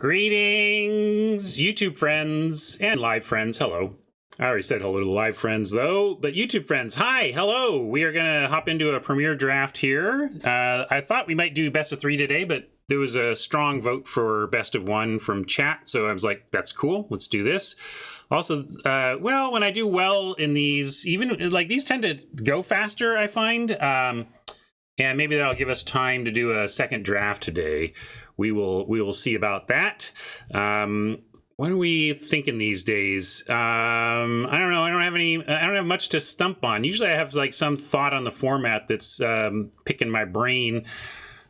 Greetings, YouTube friends and live friends. Hello. I already said hello to the live friends, though, but YouTube friends, hi, hello. We are going to hop into a premiere draft here. I thought we might do best of 3 today, but there was a strong vote for best of 1 from chat, so I was like, that's cool. Let's do this. Also, well, when I do well in these, even like these tend to go faster, I find. And maybe that'll give us time to do a second draft today. We will see about that. What are we thinking these days? I don't know. I don't have much to stump on. Usually I have like some thought on the format that's picking my brain.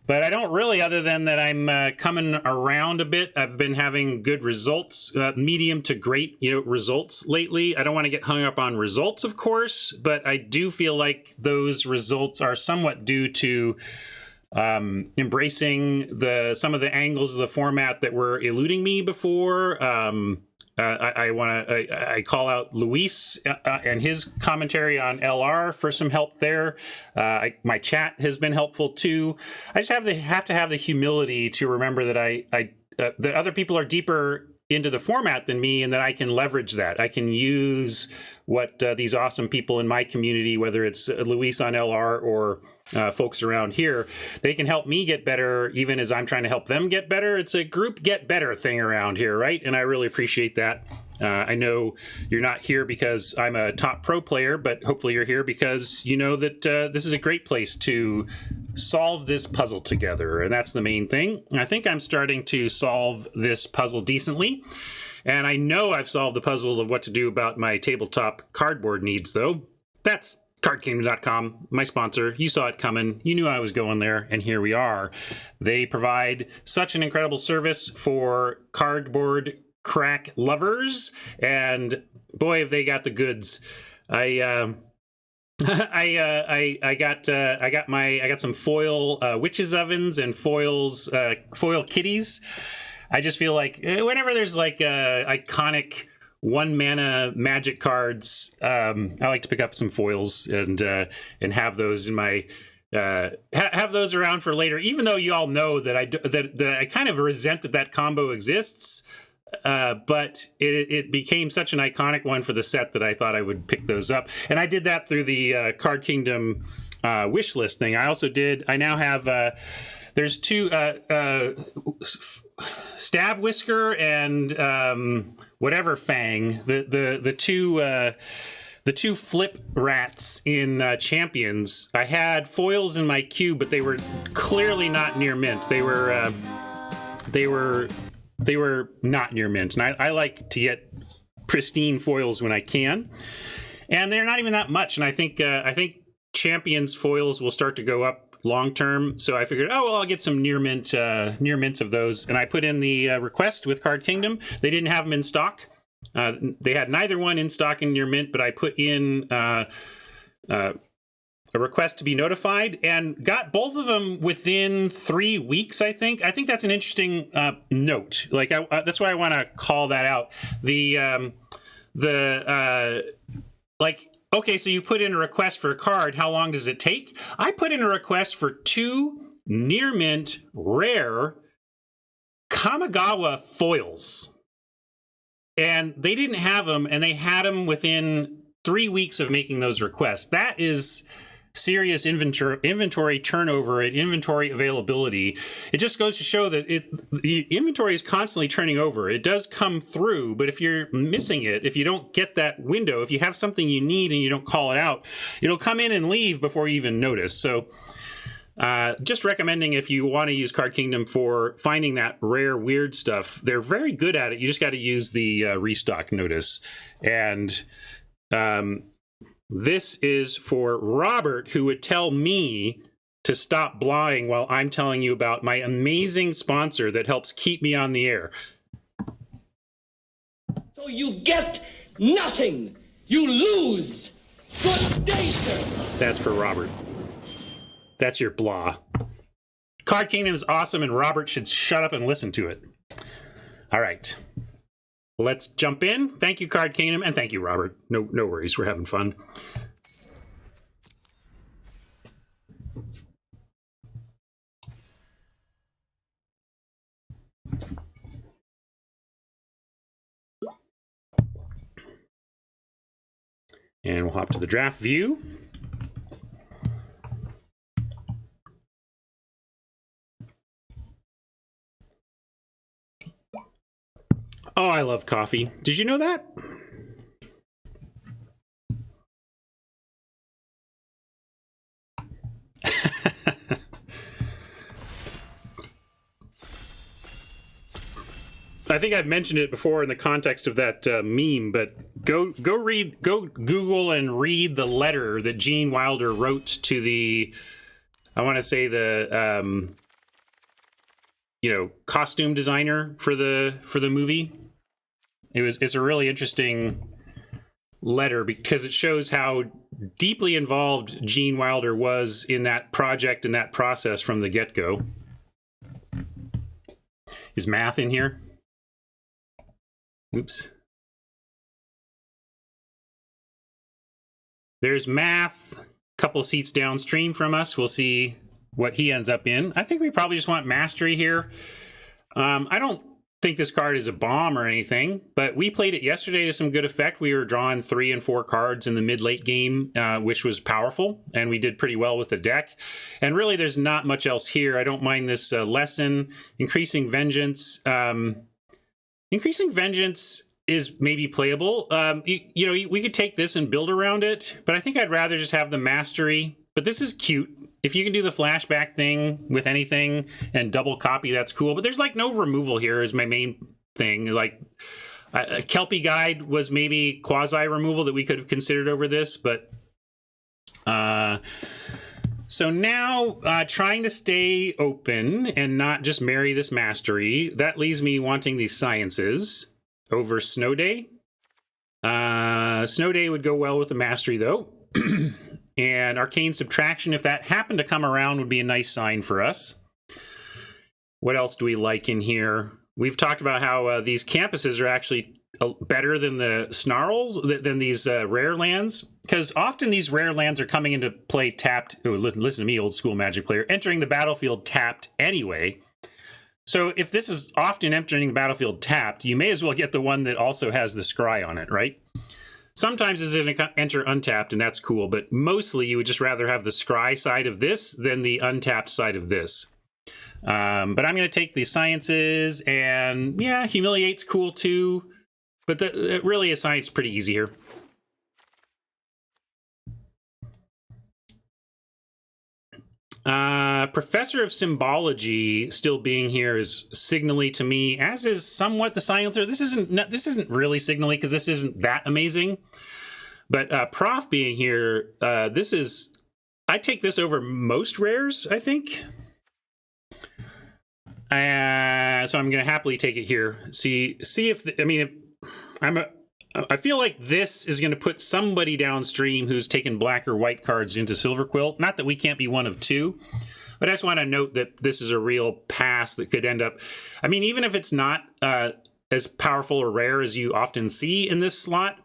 But I don't really, other than that I'm coming around a bit. I've been having good results, medium to great, results lately. I don't want to get hung up on results, of course, but I do feel like those results are somewhat due to embracing some of the angles of the format that were eluding me before. I call out Luis and his commentary on LR for some help there. My chat has been helpful too. I just have to have the humility to remember that that other people are deeper into the format than me, and that I can leverage that. I can use what these awesome people in my community, whether it's Luis on LR or folks around here, they can help me get better even as I'm trying to help them get better. It's a group get better thing around here, right? And I really appreciate that. I know you're not here because I'm a top pro player, but hopefully you're here because you know that this is a great place to solve this puzzle together, and that's the main thing. And I think I'm starting to solve this puzzle decently, and I know I've solved the puzzle of what to do about my tabletop cardboard needs, though. That's cardkingdom.com, my sponsor. You saw it coming. You knew I was going there, and here we are. They provide such an incredible service for cardboard crack lovers, and boy, have they got the goods. I got some foil witches ovens and foil kitties. I just feel like whenever there's like iconic 1 mana magic cards, I like to pick up some foils and have those in my have those around for later. Even though you all know that I kind of resent that combo exists. But it became such an iconic one for the set that I thought I would pick those up. And I did that through the Card Kingdom wish list thing. I now have, there's 2 Stab Whisker and whatever Fang, the two flip rats in Champions. I had foils in my queue, but they were clearly not near mint. They were not near mint, and I like to get pristine foils when I can, and they're not even that much. And I think Champions foils will start to go up long term. So I figured, I'll get some near mints of those, and I put in the request with Card Kingdom. They didn't have them in stock. They had neither one in stock in near mint, but I put in a request to be notified, and got both of them within 3 weeks, I think. I think that's an interesting note. Like, that's why I want to call that out. Okay, so you put in a request for a card. How long does it take? I put in a request for 2 near mint rare Kamigawa foils, and they didn't have them, and they had them within 3 weeks of making those requests. That is serious inventory turnover and inventory availability. It just goes to show that the inventory is constantly turning over. It does come through, but if you're missing it, if you don't get that window, if you have something you need and you don't call it out, it'll come in and leave before you even notice. So just recommending, if you want to use Card Kingdom for finding that rare weird stuff, they're very good at it. You just got to use the restock notice. And this is for Robert, who would tell me to stop blahing while I'm telling you about my amazing sponsor that helps keep me on the air. So you get nothing. You lose. Good day, sir. That's for Robert. That's your blah. Card Kingdom is awesome, and Robert should shut up and listen to it. All right. Let's jump in. Thank you, Card Kingdom, and thank you, Robert. No worries. We're having fun. And we'll hop to the draft view. Oh, I love coffee. Did you know that? I think I've mentioned it before in the context of that meme, but go Google and read the letter that Gene Wilder wrote to the, I want to say the, costume designer for the movie. It's a really interesting letter because it shows how deeply involved Gene Wilder was in that project and that process from the get-go. Is math in here? Oops. There's math, a couple seats downstream from us. We'll see what he ends up in. I think we probably just want mastery here. I don't think this card is a bomb or anything, but we played it yesterday to some good effect. We were drawing 3 and 4 cards in the mid-late game, which was powerful, and we did pretty well with the deck. And really, there's not much else here. I don't mind this lesson. Increasing Vengeance. Increasing Vengeance is maybe playable. We could take this and build around it, but I think I'd rather just have the mastery. But this is cute. If you can do the flashback thing with anything and double copy, that's cool. But there's like no removal here is my main thing. Like a Kelpie Guide was maybe quasi removal that we could have considered over this, but so now trying to stay open and not just marry this mastery, that leaves me wanting these sciences over Snow Day. Snow Day would go well with the mastery though. And Arcane Subtraction, if that happened to come around, would be a nice sign for us. What else do we like in here? We've talked about how these campuses are actually better than the snarls, than these rare lands. Because often these rare lands are coming into play tapped. Oh, listen to me, old school Magic player. Entering the battlefield tapped anyway. So if this is often entering the battlefield tapped, you may as well get the one that also has the scry on it, right? Sometimes it's going to enter untapped, and that's cool, but mostly you would just rather have the scry side of this than the untapped side of this. But I'm going to take the sciences, and yeah, Humiliate's cool too, but really a science pretty easy here. Professor of Symbology still being here is signally to me, as is somewhat the Silencer. This isn't really signally because this isn't that amazing. But Prof being here, I take this over most rares, I think. So I'm going to happily take it here. See if I feel like this is going to put somebody downstream who's taken black or white cards into Silver Quill. Not that we can't be one of two, but I just want to note that this is a real pass that could end up... I mean, even if it's not as powerful or rare as you often see in this slot,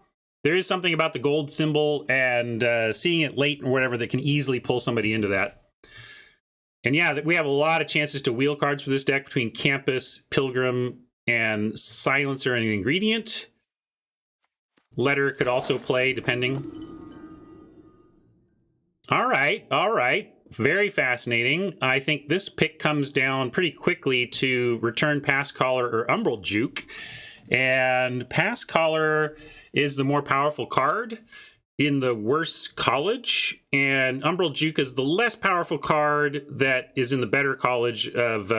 there is something about the gold symbol and seeing it late or whatever that can easily pull somebody into that. And yeah, we have a lot of chances to wheel cards for this deck between Campus, Pilgrim, and Silencer and an Ingredient. Letter could also play, depending. All right. Very fascinating. I think this pick comes down pretty quickly to Return Pass Caller or Umbral Juke. And Pass Caller is the more powerful card in the worse college. And Umbral Juke is the less powerful card that is in the better college of...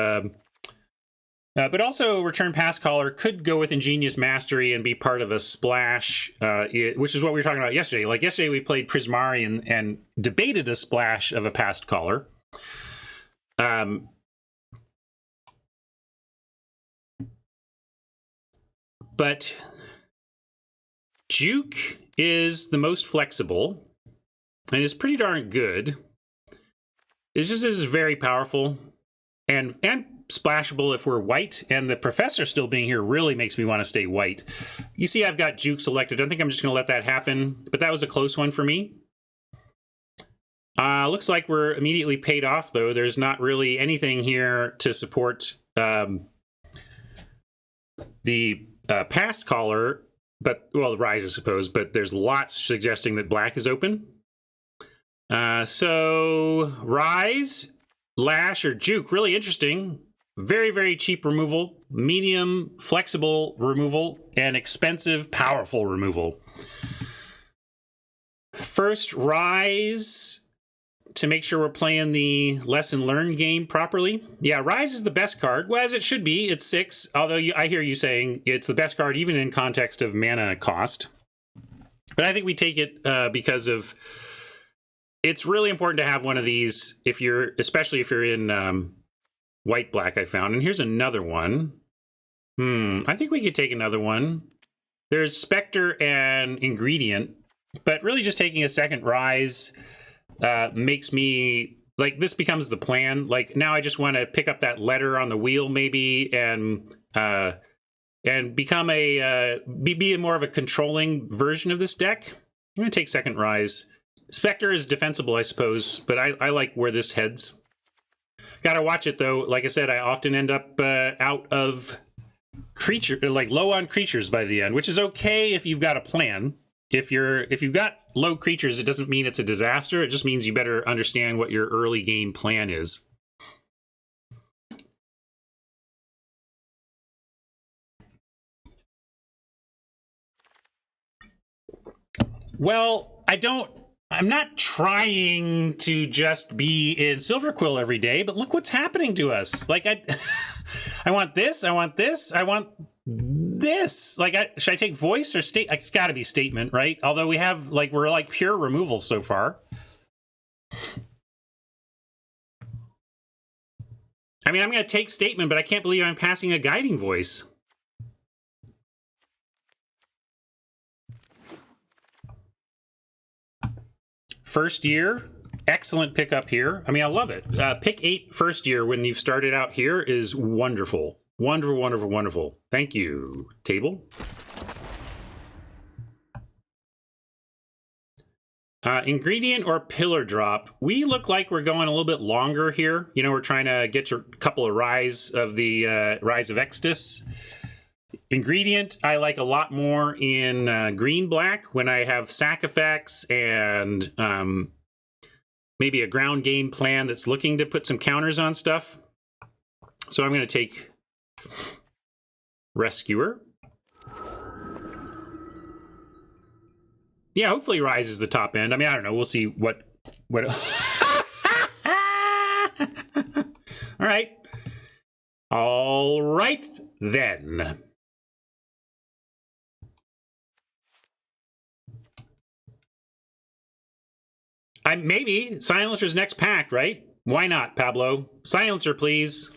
but also, Return Pass Caller could go with Ingenious Mastery and be part of a splash, which is what we were talking about yesterday. Like yesterday, we played Prismari and debated a splash of a Past Caller. But Juke is the most flexible and is pretty darn good. It's just this is very powerful and splashable if we're white, and the Professor still being here really makes me want to stay white. You see I've got Juke selected. I think I'm just going to let that happen, but that was a close one for me. Looks like we're immediately paid off, though. There's not really anything here to support the Past Caller. but, well, Rise, I suppose, but there's lots suggesting that black is open. So Rise, Lash, or Juke, really interesting. Very, very cheap removal, medium, flexible removal, and expensive, powerful removal. First, Rise, to make sure we're playing the lesson learned game properly. Yeah, Rise is the best card. Well, as it should be. It's 6, although I hear you saying it's the best card even in context of mana cost. But I think we take it because of... It's really important to have one of these, especially if you're in white-black, I found. And here's another one. I think we could take another one. There's Spectre and Ingredient, but really just taking a second Rise makes me... Like, this becomes the plan. Like, now I just want to pick up that letter on the wheel, maybe, and become be more of a controlling version of this deck. I'm going to take second Rise. Spectre is defensible, I suppose, but I like where this heads. Gotta watch it, though. Like I said, I often end up out of low on creatures by the end, which is okay if you've got a plan. If you've got low creatures, it doesn't mean it's a disaster. It just means you better understand what your early game plan is. Well, I'm not trying to just be in Silverquill every day, but look what's happening to us. Like, I want this, I want this, I want this. Like, should I take voice or state? It's got to be statement, right? Although we're like pure removal so far. I mean, I'm going to take statement, but I can't believe I'm passing a guiding voice. First year, excellent pickup here. I mean, I love it. Pick 8 first year when you've started out here is wonderful. Wonderful, wonderful, wonderful. Thank you, table. Ingredient or pillar drop. We look like we're going a little bit longer here. You know, we're trying to get your couple of Rise of Extus. Ingredient, I like a lot more in green-black when I have sack effects and maybe a ground game plan that's looking to put some counters on stuff. So I'm going to take Rescuer. Yeah, hopefully Rise is the top end. I mean, I don't know. We'll see what... All right. All right, then. Maybe Silencer's next pack, right? Why not, Pablo? Silencer, please.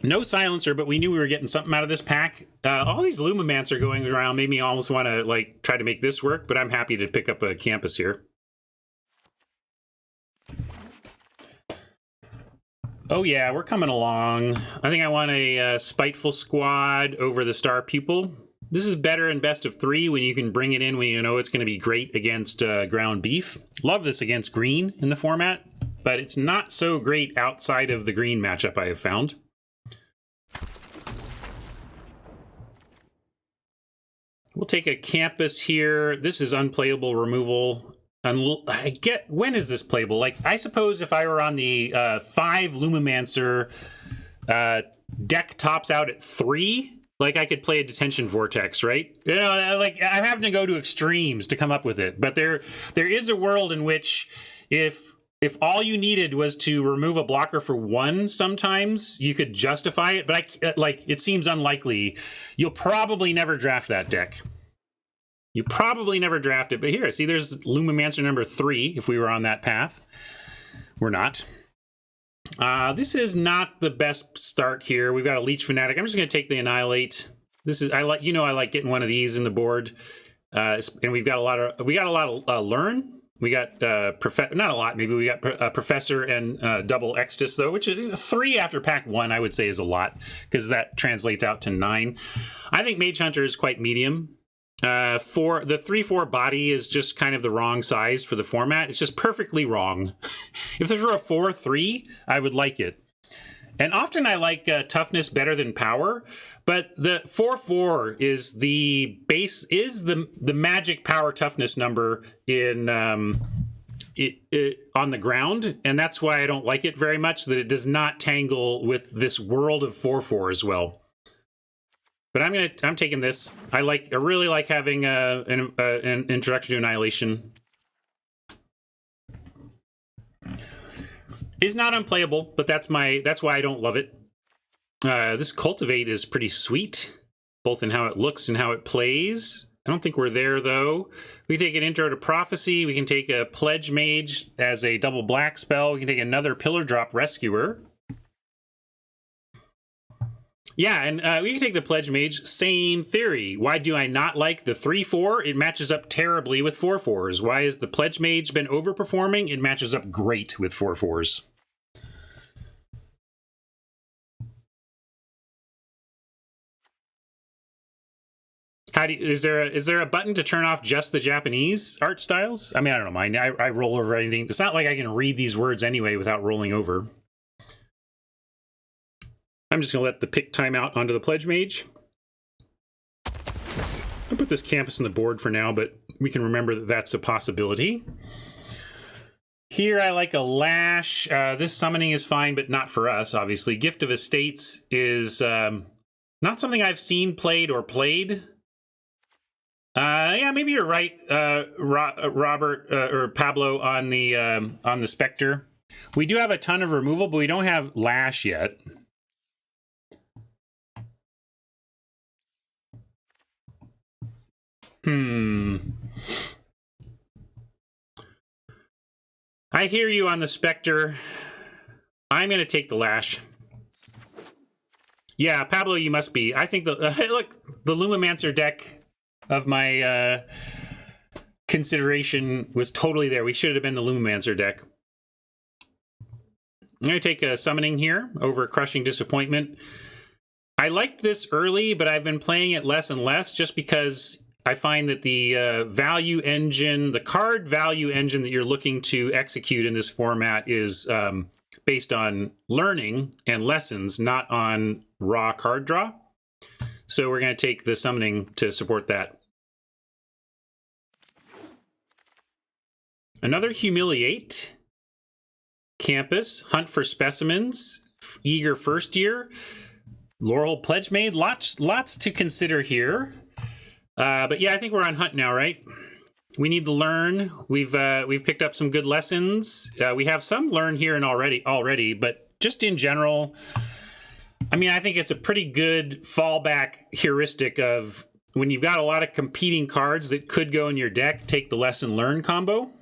No Silencer, but we knew we were getting something out of this pack. All these Lumimancer going around made me almost want to try to make this work, but I'm happy to pick up a Campus here. Oh yeah, we're coming along. I think I want a Spiteful Squad over the Star Pupil. This is better in best of 3 when you can bring it in when you know it's going to be great against ground beef. Love this against green in the format, but it's not so great outside of the green matchup I have found. We'll take a Campus here. This is unplayable removal. When is this playable? Like, I suppose if I were on the 5 Lumimancer deck tops out at 3, like I could play a Detention Vortex, right? You know, like I'm having to go to extremes to come up with it. But there is a world in which if all you needed was to remove a blocker for 1, sometimes you could justify it. But it seems unlikely. You'll probably never draft that deck. You probably never draft it, but here, see, there's Lumimancer number 3, if we were on that path. We're not. This is not the best start here. We've got a Leech Fanatic. I'm just going to take the Annihilate. I like getting one of these in the board. And we got a lot of Learn. We got not a lot, maybe we got Professor and double Extus, though, which is 3 after pack 1, I would say is a lot, because that translates out to 9. I think Mage Hunter is quite medium. For the 3/4 body is just kind of the wrong size for the format. It's just perfectly wrong. If there were a 4/3, I would like it. And often I like toughness better than power, but the 4/4 is the base, is the magic power toughness number in on the ground, and that's why I don't like it very much, that it does not tangle with this world of 4/4 as well. But I'm taking this. I really like having an introduction to Annihilation. It's not unplayable, but that's why I don't love it. This Cultivate is pretty sweet, both in how it looks and how it plays. I don't think we're there, though. We can take an Intro to Prophecy. We can take a Pledge Mage as a double black spell. We can take another Pillar Drop Rescuer. Yeah, and we can take the Pledge Mage. Same theory. Why do I not like the 3/4? It matches up terribly with 4/4s. Why has the Pledge Mage been overperforming? It matches up great with 4/4s. Is there a button to turn off just the Japanese art styles? I mean, I don't mind. I roll over anything. It's not like I can read these words anyway without rolling over. I'm just going to let the pick time out onto the Pledge Mage. I'll put this campus on the board for now, but we can remember that that's a possibility. Here I like a Lash. This summoning is fine, but not for us, obviously. Gift of Estates is not something I've seen played or played. Yeah, maybe you're right, Robert or Pablo, on the Spectre. We do have a ton of removal, but we don't have Lash yet. I hear you on the Spectre. I'm going to take the Lash. Yeah, Pablo, you must be. I think look, the Lumimancer deck of my consideration was totally there. We should have been the Lumimancer deck. I'm going to take a Summoning here over Crushing Disappointment. I liked this early, but I've been playing it less and less just because I find that the value engine, the card value engine that you're looking to execute in this format is based on learning and lessons, not on raw card draw. So we're going to take the Summoning to support that. Another Humiliate. Campus, Hunt for Specimens, Eager First Year, Laurel Pledge Made. Lots to consider here. But yeah, I think we're on Hunt now, right? We need to learn. We've picked up some good lessons. We have some learn here and already, but just in general, I mean, I think it's a pretty good fallback heuristic of when you've got a lot of competing cards that could go in your deck, take the lesson learn combo.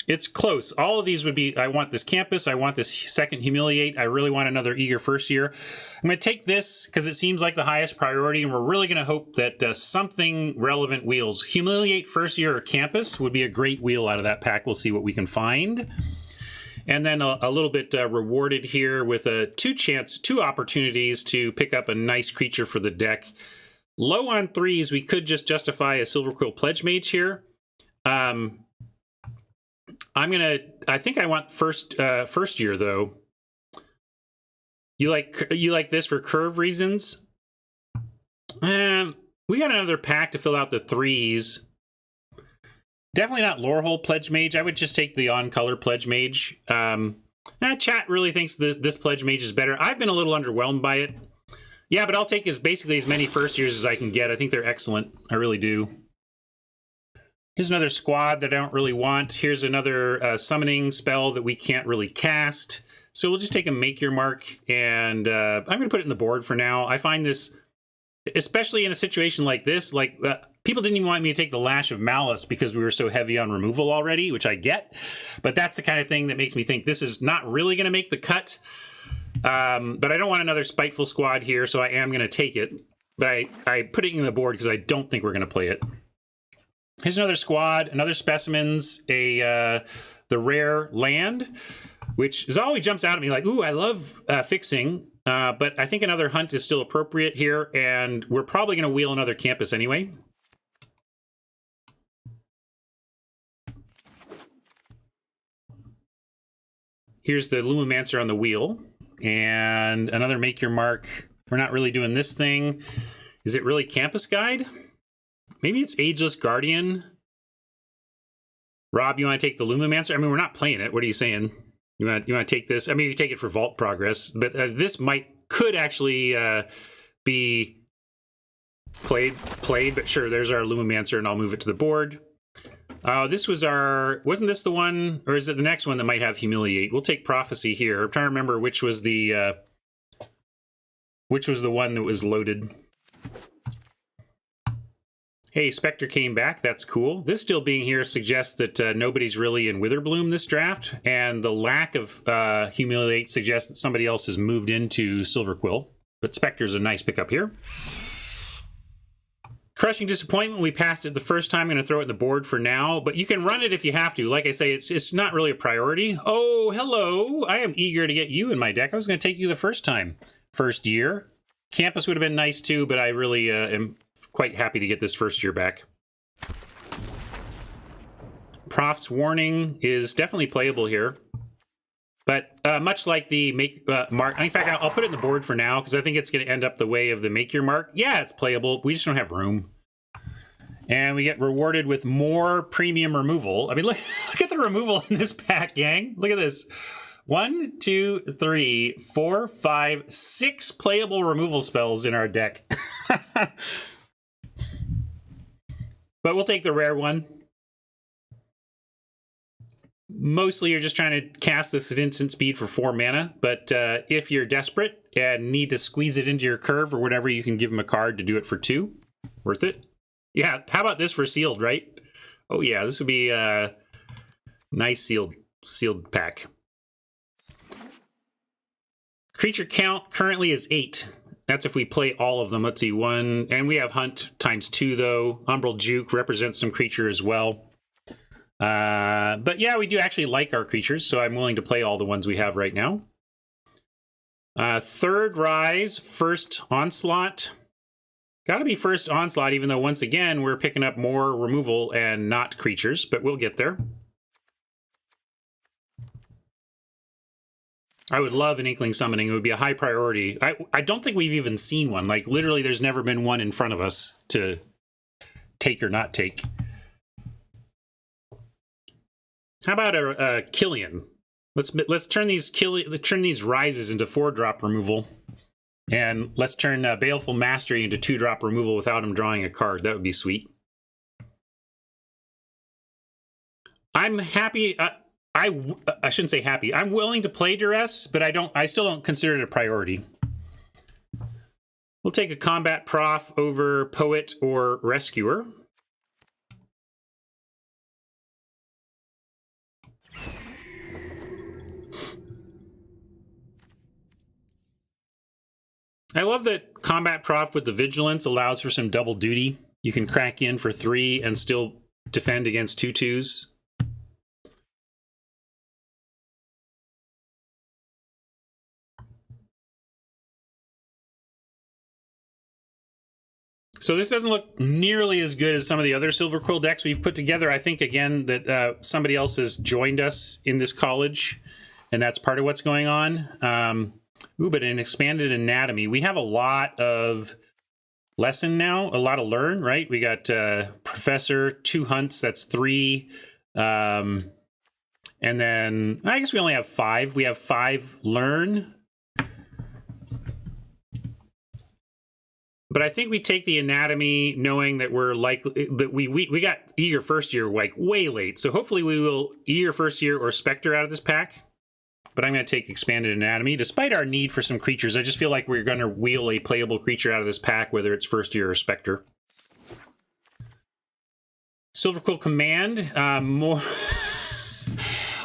It's close. All of these would be, I want this Campus, I want this second Humiliate, I really want another Eager First Year. I'm going to take this because it seems like the highest priority, and we're really going to hope that something relevant wheels. Humiliate First Year or Campus would be a great wheel out of that pack. We'll see what we can find. And then a little bit rewarded here with two opportunities to pick up a nice creature for the deck. Low on threes, we could just justify a Silverquill Pledge Mage here. I think I want first year though. You like this for curve reasons? We got another pack to fill out the threes. Definitely not Lorehole Pledge Mage. I would just take the on-color Pledge Mage. Chat really thinks this Pledge Mage is better. I've been a little underwhelmed by it. Yeah, but I'll take basically as many first years as I can get. I think they're excellent. I really do. Here's another squad that I don't really want. Here's another summoning spell that we can't really cast. So we'll just take a Make Your Mark, and I'm going to put it in the board for now. I find this, especially in a situation like this, people didn't even want me to take the Lash of Malice because we were so heavy on removal already, which I get. But that's the kind of thing that makes me think this is not really going to make the cut. But I don't want another Spiteful Squad here, so I am going to take it. But I put it in the board because I don't think we're going to play it. Here's another squad, another Specimens, the rare land, which is always jumps out at me like, ooh, I love fixing, but I think another Hunt is still appropriate here, and we're probably going to wheel another Campus anyway. Here's the Lumimancer on the wheel. and another Make Your Mark. We're not really doing this thing. Is it really Campus Guide? Maybe it's Ageless Guardian. Rob, you want to take the Lumimancer? I mean, we're not playing it. What are you saying? You want to take this? I mean, you take it for Vault Progress, but this could actually be played. But sure, there's our Lumimancer, and I'll move it to the board. This was wasn't this the one, or is it the next one that might have Humiliate? We'll take Prophecy here. I'm trying to remember which was the one that was loaded. Hey, Spectre came back. That's cool. This still being here suggests that nobody's really in Witherbloom this draft, and the lack of Humiliate suggests that somebody else has moved into Silverquill. But Spectre's a nice pickup here. Crushing Disappointment, we passed it the first time. I'm going to throw it in the board for now, but you can run it if you have to. Like I say, it's not really a priority. Oh, hello. I am eager to get you in my deck. I was going to take you the first time. First year. Campus would have been nice too, but I really am quite happy to get this first year back. Prof's Warning is definitely playable here. But much like the Make Mark, in fact, I'll put it in the board for now because I think it's going to end up the way of the Make Your Mark. Yeah, it's playable. We just don't have room. And we get rewarded with more premium removal. I mean, look at the removal in this pack, gang. Look at this. 1, 2, 3, 4, 5, 6 playable removal spells in our deck. But we'll take the rare one. Mostly you're just trying to cast this at instant speed for 4 mana, but if you're desperate and need to squeeze it into your curve or whatever, you can give them a card to do it for 2. Worth it. Yeah, how about this for sealed, right? Oh yeah, this would be a nice sealed pack. Creature count currently is 8. That's if we play all of them. Let's see, 1, and we have Hunt times 2 though. Umbral Juke represents some creature as well. But yeah, we do actually like our creatures, so I'm willing to play all the ones we have right now. Third Rise, first Onslaught. Gotta be first Onslaught, even though once again we're picking up more removal and not creatures, but we'll get there. I would love an Inkling Summoning. It would be a high priority. I don't think we've even seen one. Like, literally, there's never been one in front of us to take or not take. How about a Killian? Let's turn these Rises into 4-drop removal, and let's turn Baleful Mastery into 2-drop removal without him drawing a card. That would be sweet. I'm happy. I shouldn't say happy. I'm willing to play Duress, but I still don't consider it a priority. We'll take a Combat Prof over Poet or Rescuer. I love that Combat Prof with the Vigilance allows for some double duty. You can crack in for 3 and still defend against 2/2s. So this doesn't look nearly as good as some of the other Silverquill decks we've put together. I think, again, that somebody else has joined us in this college, and that's part of what's going on. But in Expanded Anatomy, we have a lot of lesson now, a lot of learn, right? We got Professor, 2 hunts, that's 3. And then I guess we only have 5. We have 5 learn. But I think we take the Anatomy knowing that we're likely that we got Eager First Year like way late. So hopefully we will Eager First Year or Spectre out of this pack. But I'm going to take Expanded Anatomy. Despite our need for some creatures, I just feel like we're going to wheel a playable creature out of this pack, whether it's First Year or Spectre. Silverquill Command. More.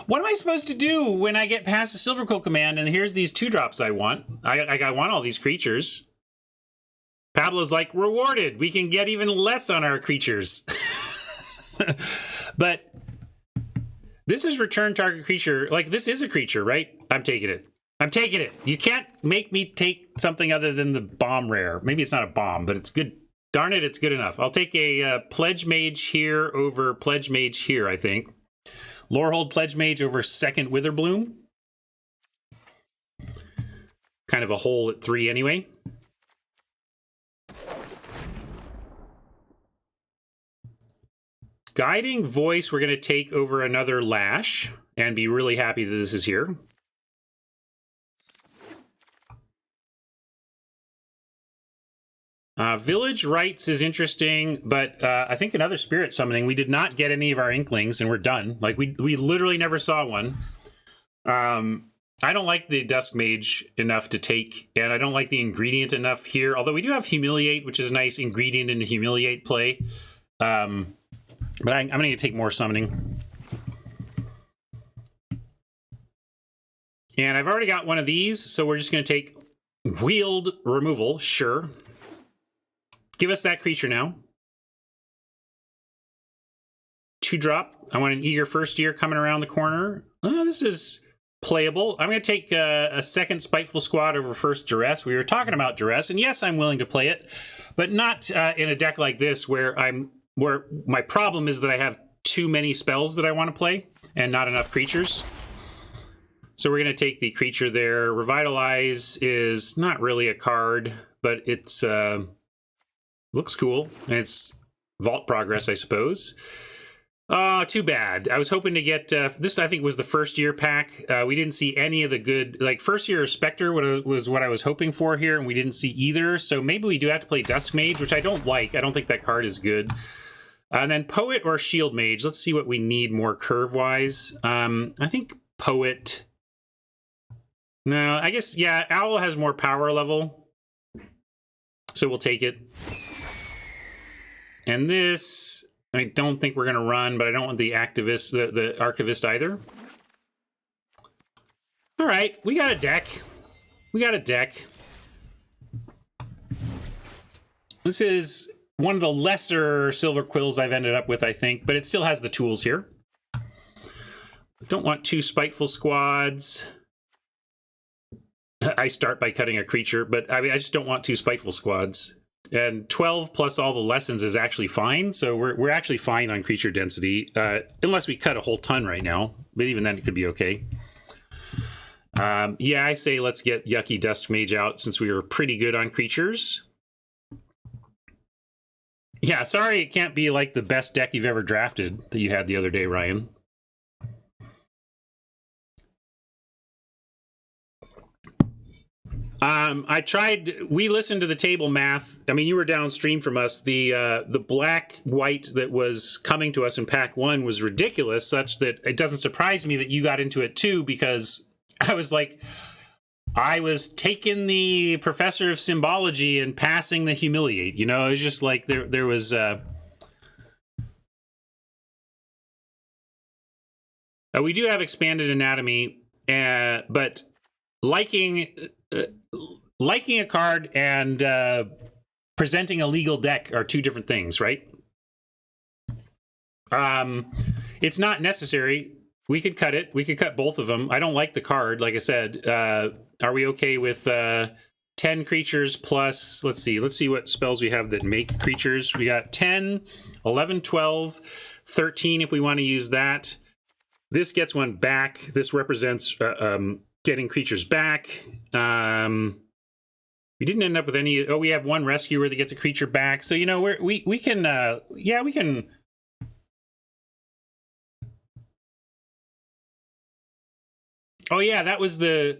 What am I supposed to do when I get past the Silverquill Command and here's these 2-drops I want? I want all these creatures. Pablo's like, rewarded. We can get even less on our creatures. But this is return target creature. Like, this is a creature, right? I'm taking it. I'm taking it. You can't make me take something other than the bomb rare. Maybe it's not a bomb, but it's good. Darn it, it's good enough. I'll take a Pledge Mage here over Pledge Mage here, I think. Lorehold Pledge Mage over second Witherbloom. kind of a hole at 3 anyway. Guiding Voice, we're going to take over another Lash and be really happy that this is here. Village Rites is interesting, but I think another Spirit Summoning. We did not get any of our Inklings, and we're done. Like, we literally never saw one. I don't like the Dusk Mage enough to take, and I don't like the Ingredient enough here, although we do have Humiliate, which is a nice Ingredient in the Humiliate play. But I'm going to take more Summoning. And I've already got one of these, so we're just going to take Wheeled Removal, sure. Give us that creature now. 2-drop. I want an Eager First Year coming around the corner. Oh, this is playable. I'm going to take a second Spiteful Squad over first Duress. We were talking about Duress, and yes, I'm willing to play it, but not in a deck like this where my problem is that I have too many spells that I want to play and not enough creatures. So we're going to take the creature there. Revitalize is not really a card, but it's looks cool. And it's Vault Progress, I suppose. Too bad. I was hoping to get this. I think was the first year pack. We didn't see any of the good, like first year Spectre was what I was hoping for here, and we didn't see either. So maybe we do have to play Dusk Mage, which I don't like. I don't think that card is good. And then Poet or Shield Mage. Let's see what we need more curve wise. I think Poet. No, I guess yeah. Owl has more power level, so we'll take it. And this, I don't think we're going to run, but I don't want the Activist, the Archivist either. All right, we got a deck. This is one of the lesser Silver Quills I've ended up with, I think, but it still has the tools here. Don't want 2 Spiteful Squads. I start by cutting a creature, but I mean, I just don't want 2 Spiteful Squads. And 12 plus all the lessons is actually fine. So we're actually fine on creature density, unless we cut a whole ton right now. But even then, it could be okay. Yeah, I say let's get Yucky Dusk Mage out since we were pretty good on creatures. Yeah, sorry it can't be like the best deck you've ever drafted that you had the other day, Ryan. We listened to the table math. I mean, you were downstream from us. The black-white that was coming to us in pack 1 was ridiculous, such that it doesn't surprise me that you got into it too, because I was like, I was taking the Professor of Symbology and passing the Humiliate. You know, it was just like there was... we do have Expanded Anatomy, but liking a card and presenting a legal deck are 2 different things, right? It's not necessary. We could cut it. We could cut both of them. I don't like the card, like I said. Are we okay with 10 creatures plus, let's see what spells we have that make creatures. We got 10, 11, 12, 13 if we want to use that. This gets one back. This represents getting creatures back. We didn't end up with any. Oh, we have one rescuer that gets a creature back. So, you know, we can, yeah, we can. Oh yeah, that was the.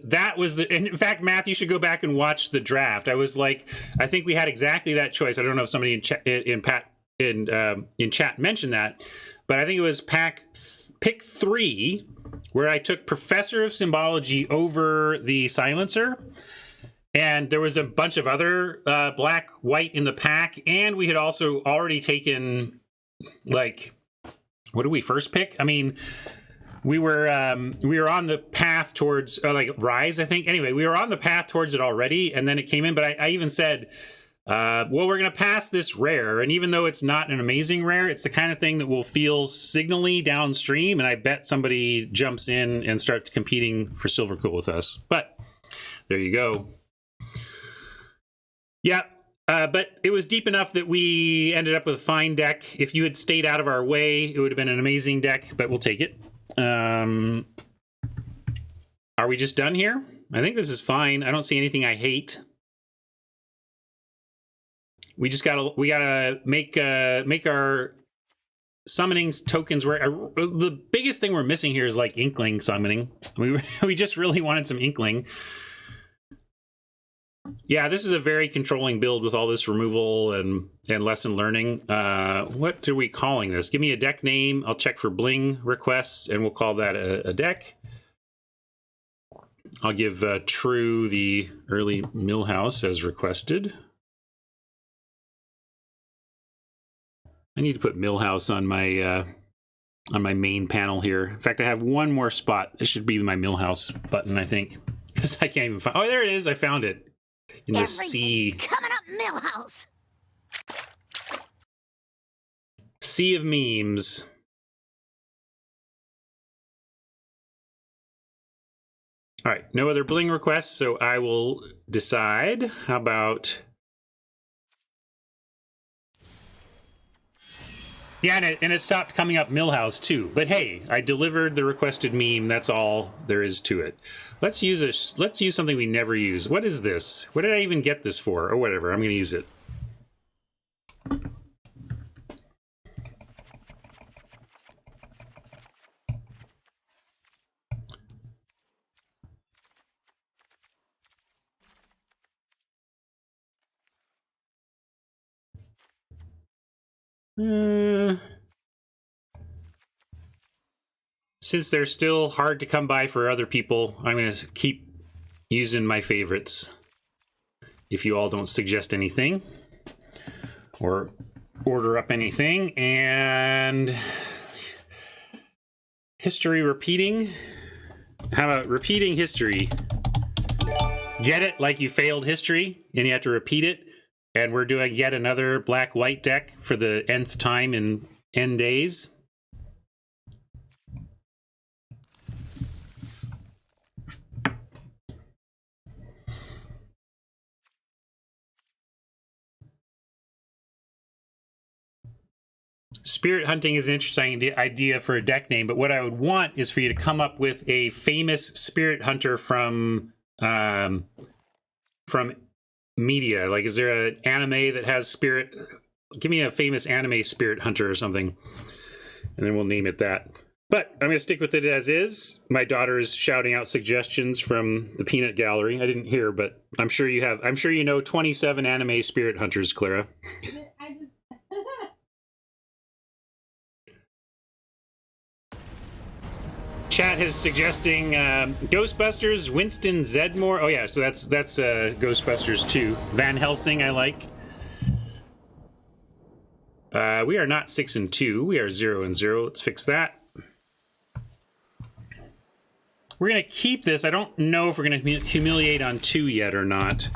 And in fact, Matt, you should go back and watch the draft. I was like, I think we had exactly that choice. I don't know if somebody in chat mentioned that, but I think it was pick 3, where I took Professor of Symbology over the Silencer. And there was a bunch of other black-white in the pack, and we had also already taken, like, what did we first pick? I mean, we were on the path towards, like, Rise, I think. Anyway, we were on the path towards it already, and then it came in. But I even said, well, we're going to pass this rare, and even though it's not an amazing rare, it's the kind of thing that will feel signally downstream, and I bet somebody jumps in and starts competing for Silver Quill with us. But there you go. Yeah, but it was deep enough that we ended up with a fine deck. If you had stayed out of our way, it would have been an amazing deck, but we'll take it. Are we just done here? I think this is fine. I don't see anything I hate. We just gotta make our summoning tokens where the biggest thing we're missing here is like Inkling summoning. We just really wanted some Inkling. Yeah, this is a very controlling build with all this removal and lesson learning. What are we calling this? Give me a deck name. I'll check for bling requests, and we'll call that a deck. I'll give True the early Millhouse as requested. I need to put Millhouse on my main panel here. In fact, I have one more spot. This should be my Millhouse button, I think, because I can't even find. Oh, there it is! I found it in the sea. Coming up, Millhouse. Sea of memes. All right, no other bling requests, so I will decide. How about... Yeah, and it stopped coming up Millhouse too. But hey, I delivered the requested meme. That's all there is to it. Let's use something we never use. What is this? What did I even get this for? Or whatever. I'm going to use it. Since they're still hard to come by for other people, I'm going to keep using my favorites. If you all don't suggest anything or order up anything. And history repeating. How about repeating history? Get it? Like you failed history and you have to repeat it. And we're doing yet another black-white deck for the nth time in N days. Spirit hunting is an interesting idea for a deck name, but what I would want is for you to come up with a famous spirit hunter from media. Like, is there an anime that has spirit? Give me a famous anime spirit hunter or something, and then we'll name it that. But I'm going to stick with it as is. My daughter is shouting out suggestions from the peanut gallery. I didn't hear, but I'm sure you have. I'm sure you know 27 anime spirit hunters, Clara. Chat is suggesting Ghostbusters, Winston Zedmore. Oh yeah, so that's Ghostbusters 2. Van Helsing, I like. We are not 6-2. We are 0-0. Let's fix that. We're gonna keep this. I don't know if we're gonna humiliate on 2 yet or not.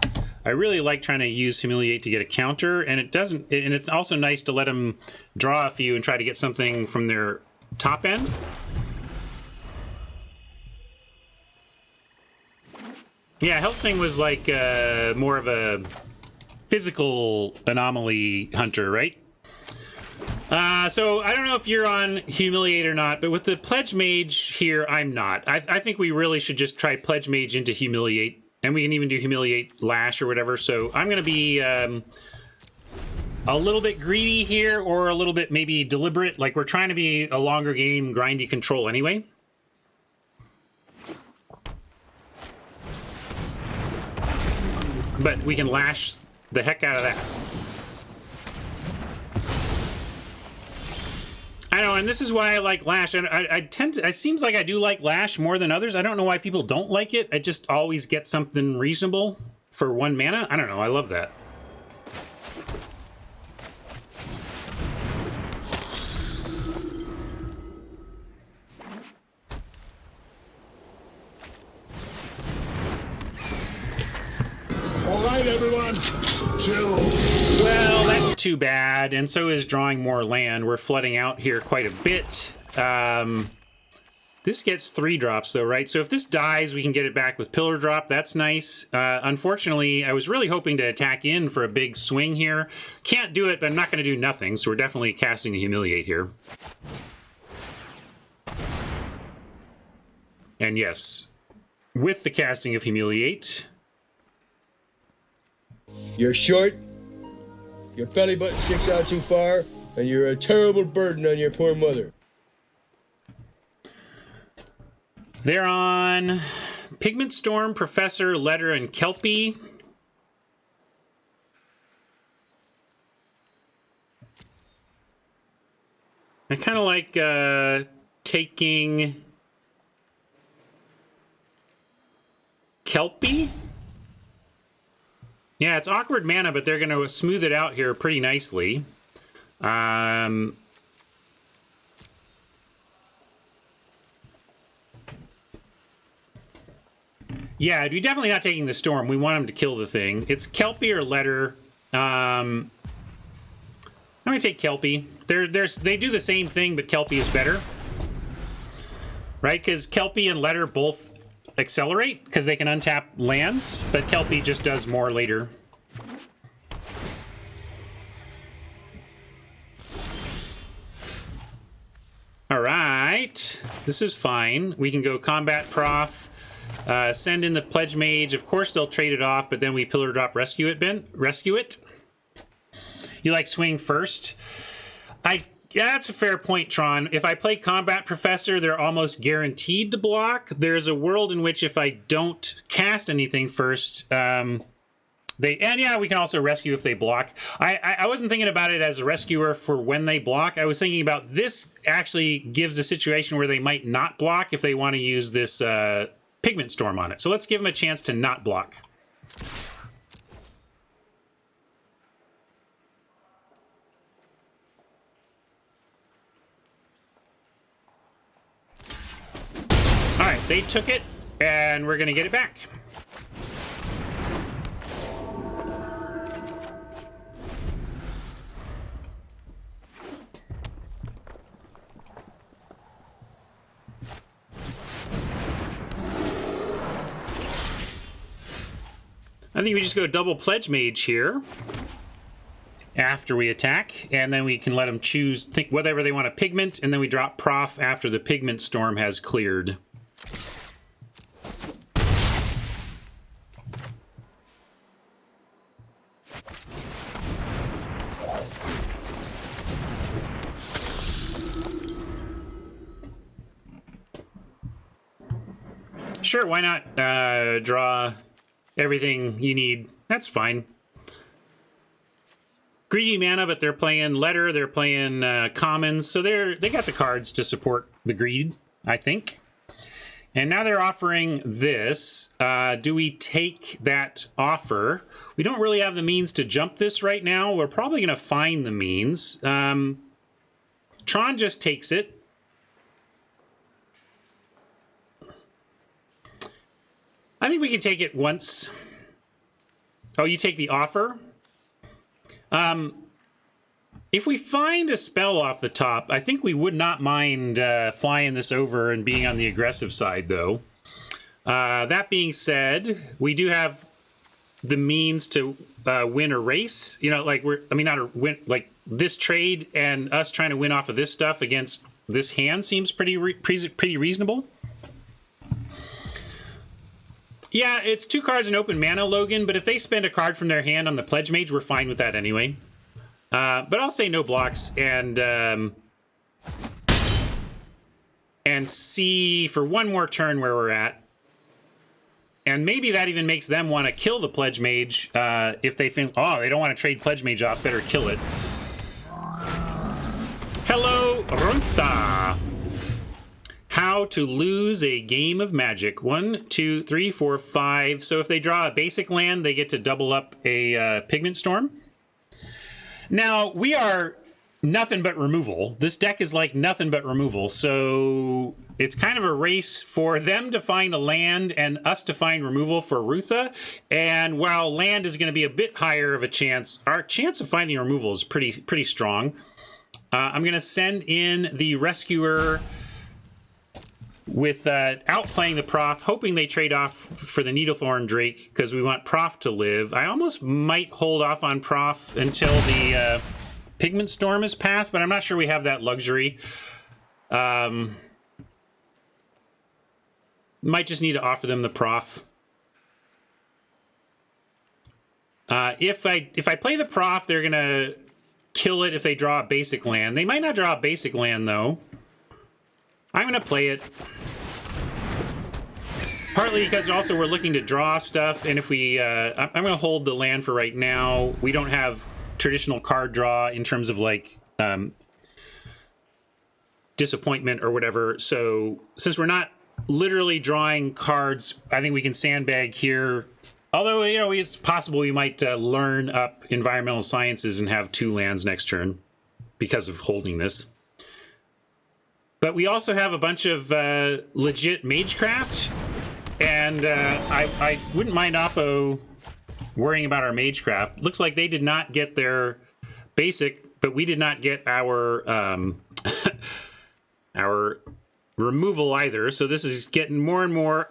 I really like trying to use humiliate to get a counter, and it doesn't. And it's also nice to let them draw a few and try to get something from their top end. Yeah, Helsing was like more of a physical anomaly hunter, right? So I don't know if you're on Humiliate or not, but with the Pledge Mage here, I'm not. I think we really should just try Pledge Mage into Humiliate, and we can even do Humiliate Lash or whatever. So I'm going to be a little bit greedy here, or a little bit maybe deliberate. Like, we're trying to be a longer game, grindy control anyway. But we can lash the heck out of that. I know, and this is why I like Lash. And I tend to, it seems like I do like Lash more than others. I don't know why people don't like it. I just always get something reasonable for 1 mana. I don't know, I love that. All right, everyone, chill. Well, that's too bad, and so is drawing more land. We're flooding out here quite a bit. This gets 3 drops, though, right? So if this dies, we can get it back with Pillar Drop. That's nice. Unfortunately, I was really hoping to attack in for a big swing here. Can't do it, but I'm not going to do nothing, so we're definitely casting to Humiliate here. And yes, with the casting of Humiliate. You're short, your belly button sticks out too far, and you're a terrible burden on your poor mother. They're on Pigment Storm, Professor, Letter, and Kelpie. I kind of like taking Kelpie. Yeah, it's awkward mana, but they're going to smooth it out here pretty nicely. Yeah, we're definitely not taking the Storm. We want him to kill the thing. It's Kelpie or Letter. I'm going to take Kelpie. They do the same thing, but Kelpie is better. Right? Because Kelpie and Letter both accelerate, because they can untap lands, but Kelpie just does more later. All right. This is fine. We can go Combat Prof. Send in the Pledge Mage. Of course, they'll trade it off, but then we Pillar Drop Rescue it, Ben. Rescue it. You like swing first? Yeah, that's a fair point, Tron. If I play Combat Professor, they're almost guaranteed to block. There's a world in which if I don't cast anything first, and yeah, we can also rescue if they block. I wasn't thinking about it as a rescuer for when they block. I was thinking about this actually gives a situation where they might not block if they want to use this Pigment Storm on it. So let's give them a chance to not block. All right, they took it, and we're going to get it back. I think we just go double Pledge Mage here after we attack, and then we can let them choose think whatever they want to pigment, and then we drop Prof after the Pigment Storm has cleared. Sure, why not draw everything you need? That's fine. Greedy mana, but they're playing Letter, they're playing Commons, so they got the cards to support the greed, I think. And now they're offering this. Do we take that offer? We don't really have the means to jump this right now. We're probably going to find the means. Tron just takes it. I think we can take it once. Oh, you take the offer? If we find a spell off the top, I think we would not mind flying this over and being on the aggressive side, though. That being said, we do have the means to win a race. You know, like not a win, like this trade and us trying to win off of this stuff against this hand seems pretty reasonable. Yeah, it's 2 cards and open mana, Logan, but if they spend a card from their hand on the Pledge Mage, we're fine with that anyway. But I'll say no blocks and see for one more turn where we're at. And maybe that even makes them want to kill the Pledge Mage if they think, oh, they don't want to trade Pledge Mage off, better kill it. Hello, Runta. How to lose a game of Magic. 1, 2, 3, 4, 5. So if they draw a basic land, they get to double up a Pigment Storm. Now, we are nothing but removal. This deck is like nothing but removal. So it's kind of a race for them to find a land and us to find removal for Rutha. And while land is going to be a bit higher of a chance, our chance of finding removal is pretty strong. I'm going to send in the Rescuer with outplaying the Prof, hoping they trade off for the Needlethorn Drake because we want Prof to live. I almost might hold off on Prof until the Pigment Storm is passed, but I'm not sure we have that luxury. Might just need to offer them the prof. If I play the prof, they're gonna kill it if they draw a basic land. They might not draw a basic land though. I'm gonna play it. Partly because also we're looking to draw stuff, and if we, I'm gonna hold the land for right now. We don't have traditional card draw in terms of like disappointment or whatever. So since we're not literally drawing cards, I think we can sandbag here. Although, you know, it's possible we might learn up environmental sciences and have 2 lands next turn because of holding this. But we also have a bunch of legit Magecraft, and I wouldn't mind Oppo worrying about our Magecraft. Looks like they did not get their basic, but we did not get our our removal either. So this is getting more and more,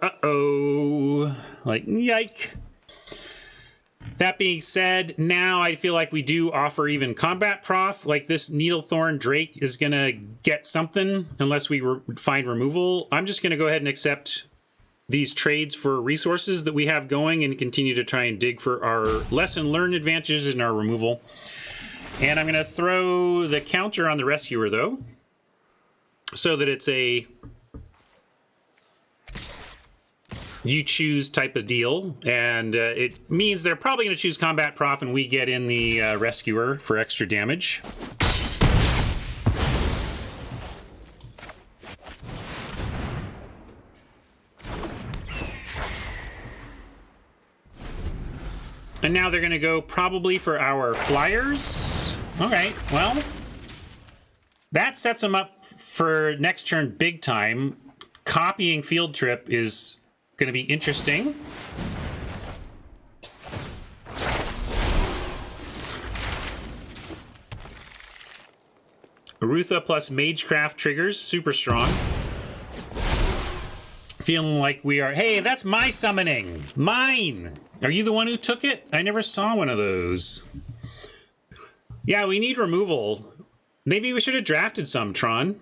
like, yike. That being said, now I feel like we do offer even combat prof. Like this Needlethorn Drake is going to get something unless we find removal. I'm just going to go ahead and accept these trades for resources that we have going and continue to try and dig for our lesson learned advantages in our removal. And I'm going to throw the counter on the Rescuer, though, so that it's a you choose type of deal, and it means they're probably going to choose combat prof and we get in the Rescuer for extra damage. And now they're going to go probably for our flyers. All right, well, that sets them up for next turn big time. Copying Field Trip is going to be interesting. Arutha plus Magecraft triggers, super strong. Feeling like we are, hey, that's my summoning, mine. Are you the one who took it? I never saw one of those. Yeah, we need removal. Maybe we should have drafted some, Tron.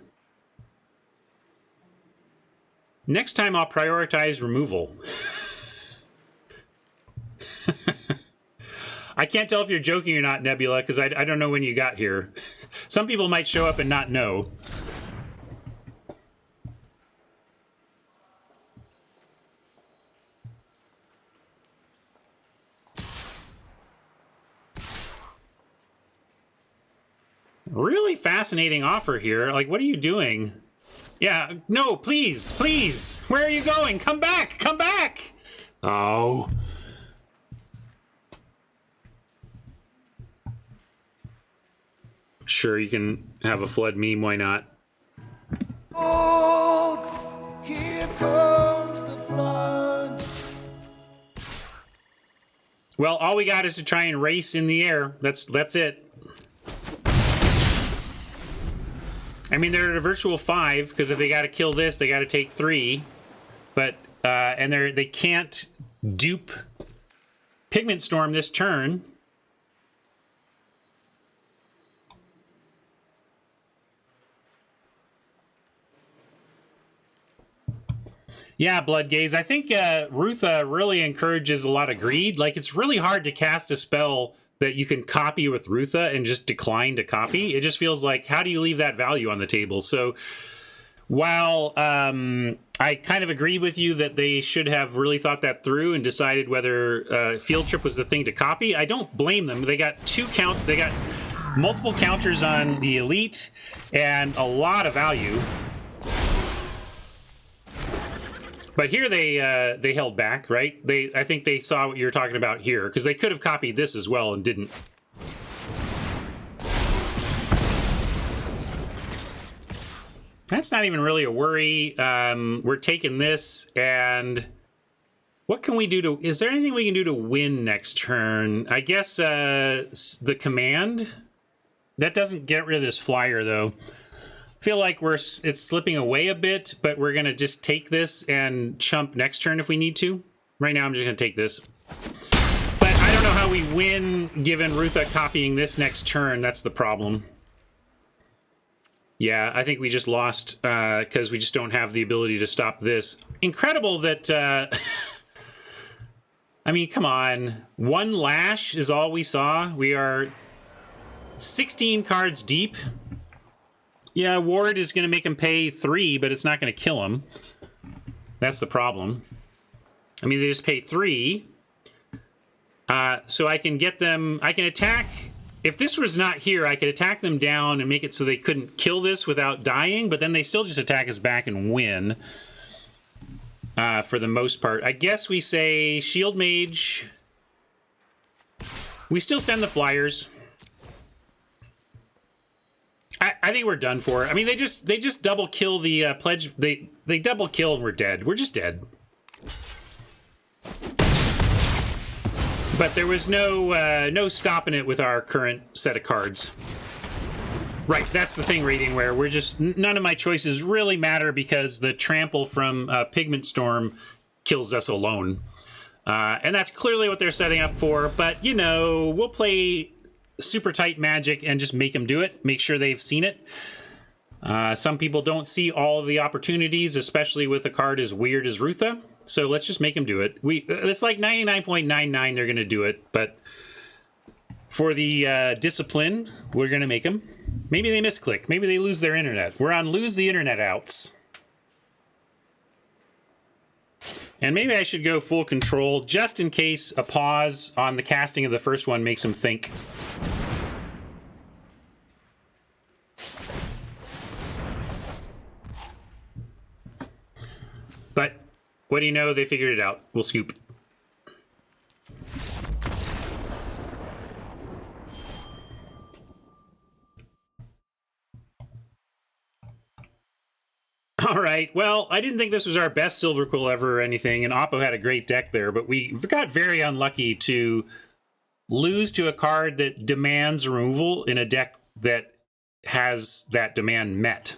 Next time I'll prioritize removal. I can't tell if you're joking or not, Nebula, because I don't know when you got here. Some people might show up and not know. Really fascinating offer here. Like, what are you doing? Yeah, no, please, please. Where are you going? Come back, come back. Oh. Sure, you can have a flood meme, why not? Oh, here comes the flood. Well, all we got is to try and race in the air. That's it. I mean, they're at a virtual 5 because if they got to kill this, they got to take 3. But and they can't dupe Pigment Storm this turn. Yeah, Blood Gaze. I think Rutha really encourages a lot of greed. Like, it's really hard to cast a spell that you can copy with Rutha and just decline to copy. It just feels like, how do you leave that value on the table? So while I kind of agree with you that they should have really thought that through and decided whether Field Trip was the thing to copy, I don't blame them. They got they got multiple counters on the Elite and a lot of value. But here they held back, right? I think they saw what you were talking about here, because they could have copied this as well and didn't. That's not even really a worry. We're taking this, and what can we do to... Is there anything we can do to win next turn? I guess the command? That doesn't get rid of this flyer, though. Feel like it's slipping away a bit, but we're gonna just take this and chump next turn if we need to. Right now I'm just gonna take this, but I don't know how we win given Rutha copying this next turn. That's the problem. Yeah, I think we just lost because we just don't have the ability to stop this. Incredible that... I mean, come on. 1 lash is all we saw. We are 16 cards deep. Yeah, Ward is going to make him pay 3, but it's not going to kill him. That's the problem. I mean, they just pay 3. So I can get them... I can attack... If this was not here, I could attack them down and make it so they couldn't kill this without dying, but then they still just attack us back and win. For the most part. I guess we say Shield Mage. We still send the flyers. I think we're done for. I mean, they just double kill the pledge. They double kill and we're dead. We're just dead. But there was no stopping it with our current set of cards. Right, that's the thing, Radiant, where we're just... None of my choices really matter because the trample from Pigment Storm kills us alone. And that's clearly what they're setting up for. But, you know, we'll play super tight Magic and just make them do it. Make sure they've seen it. Some people don't see all of the opportunities, especially with a card as weird as Rutha. So let's just make them do it. It's like 99.99 they're going to do it. But for the discipline, we're going to make them. Maybe they misclick. Maybe they lose their internet. We're on lose the internet outs. And maybe I should go full control just in case a pause on the casting of the first one makes them think. But what do you know? They figured it out. We'll scoop. All right, well, I didn't think this was our best Silver Quill ever or anything, and Oppo had a great deck there, but we got very unlucky to lose to a card that demands removal in a deck that has that demand met.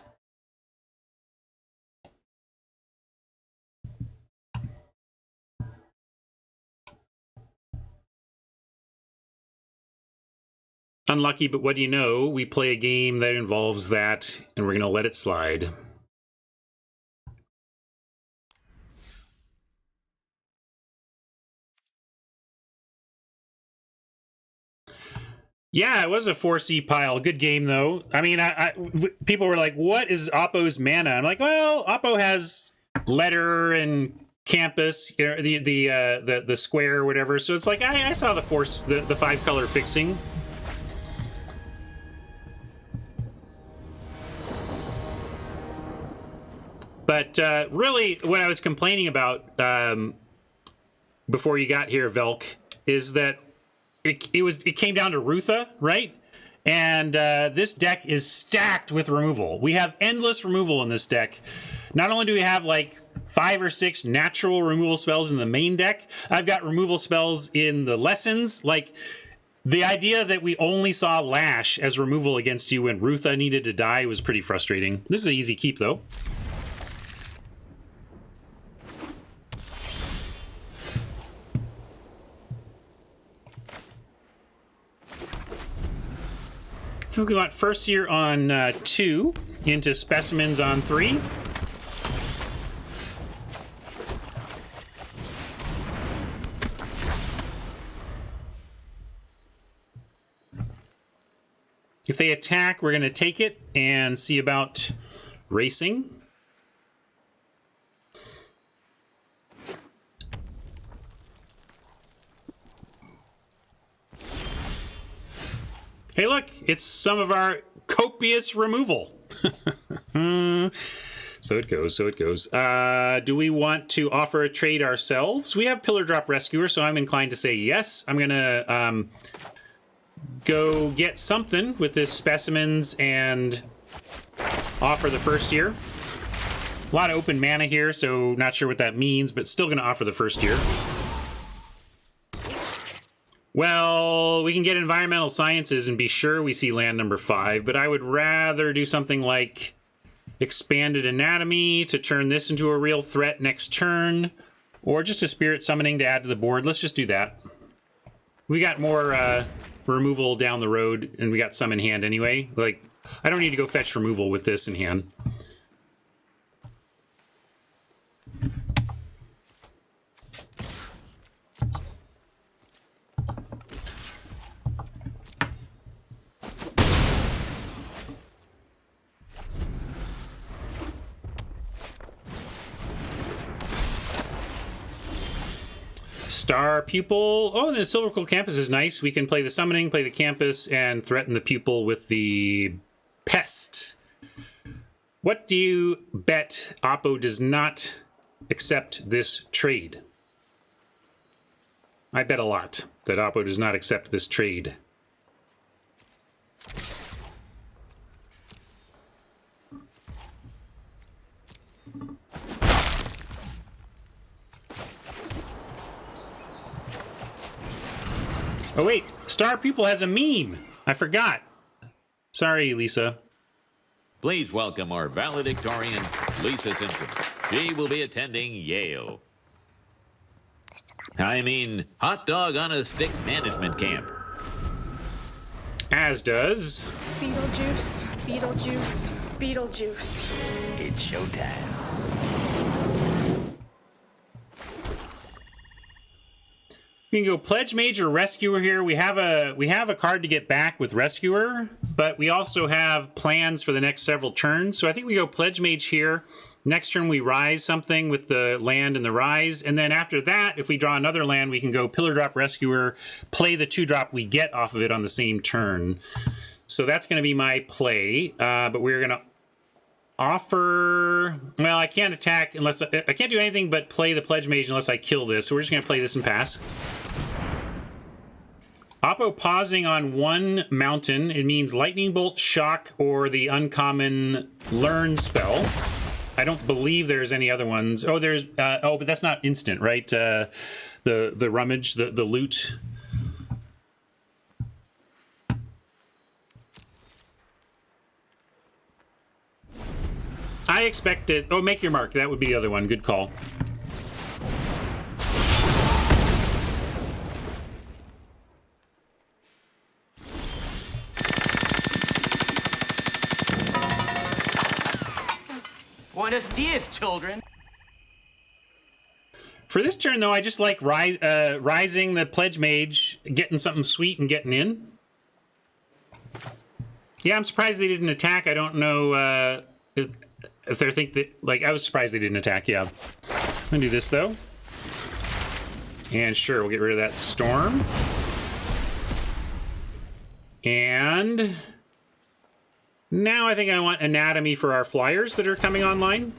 Unlucky, but what do you know? We play a game that involves that, and we're going to let it slide. Yeah, it was a 4C pile. Good game, though. I mean, people were like, what is Oppo's mana? I'm like, well, Oppo has letter and campus, you know, the square or whatever. So it's like, I saw the 5-color fixing. But really, what I was complaining about before you got here, Velk, is that it came down to Rutha, right? And this deck is stacked with removal. We have endless removal in this deck. Not only do we have like 5 or 6 natural removal spells in the main deck, I've got removal spells in the lessons. Like, the idea that we only saw Lash as removal against you when Rutha needed to die was pretty frustrating. This is an easy keep, though. So we got First Year on 2, into Specimens on 3. If they attack, we're going to take it and see about racing. Hey, look, it's some of our copious removal. So it goes, so it goes. Do we want to offer a trade ourselves? We have Pillar Drop Rescuer, so I'm inclined to say yes. I'm going to go get something with this Specimens and offer the First Year. A lot of open mana here, so not sure what that means, but still going to offer the First Year. Well, we can get Environmental Sciences and be sure we see land number 5, but I would rather do something like Expanded Anatomy to turn this into a real threat next turn, or just a Spirit Summoning to add to the board. Let's just do that. We got more removal down the road, and we got some in hand anyway. Like, I don't need to go fetch removal with this in hand. Star Pupil. Oh, the Silver Quill Campus is nice. We can play the Summoning, play the Campus, and threaten the Pupil with the Pest. What do you bet Oppo does not accept this trade? I bet a lot that Oppo does not accept this trade. Oh wait, Star Pupil has a meme. I forgot. Sorry, Lisa. Please welcome our valedictorian, Lisa Simpson. She will be attending Yale. I mean, hot dog on a stick management camp. As does... Beetlejuice, Beetlejuice, Beetlejuice. It's showtime. We can go Pledge Mage or Rescuer here. We have a card to get back with Rescuer, but we also have plans for the next several turns. So I think we go Pledge Mage here. Next turn we Rise something with the land and the Rise, and then after that, if we draw another land, we can go Pillar Drop Rescuer, play the 2-drop we get off of it on the same turn. So that's going to be my play, but we're going to offer... Well, I can't attack unless... I can't do anything but play the Pledge Mage unless I kill this, so we're just going to play this and pass. Oppo pausing on one mountain. It means Lightning Bolt, Shock, or the uncommon Learn spell. I don't believe there's any other ones. Oh, there's... oh, but that's not instant, right? The rummage, the loot... I expected... Oh, Make Your Mark. That would be the other one. Good call. Buenos dias, children. For this turn, though, I just like rising the Pledge Mage, getting something sweet and getting in. Yeah, I'm surprised they didn't attack. I don't know if they think that... Like, I was surprised they didn't attack, yeah. I'm gonna do this, though. And sure, we'll get rid of that Storm. And... now I think I want Anatomy for our flyers that are coming online.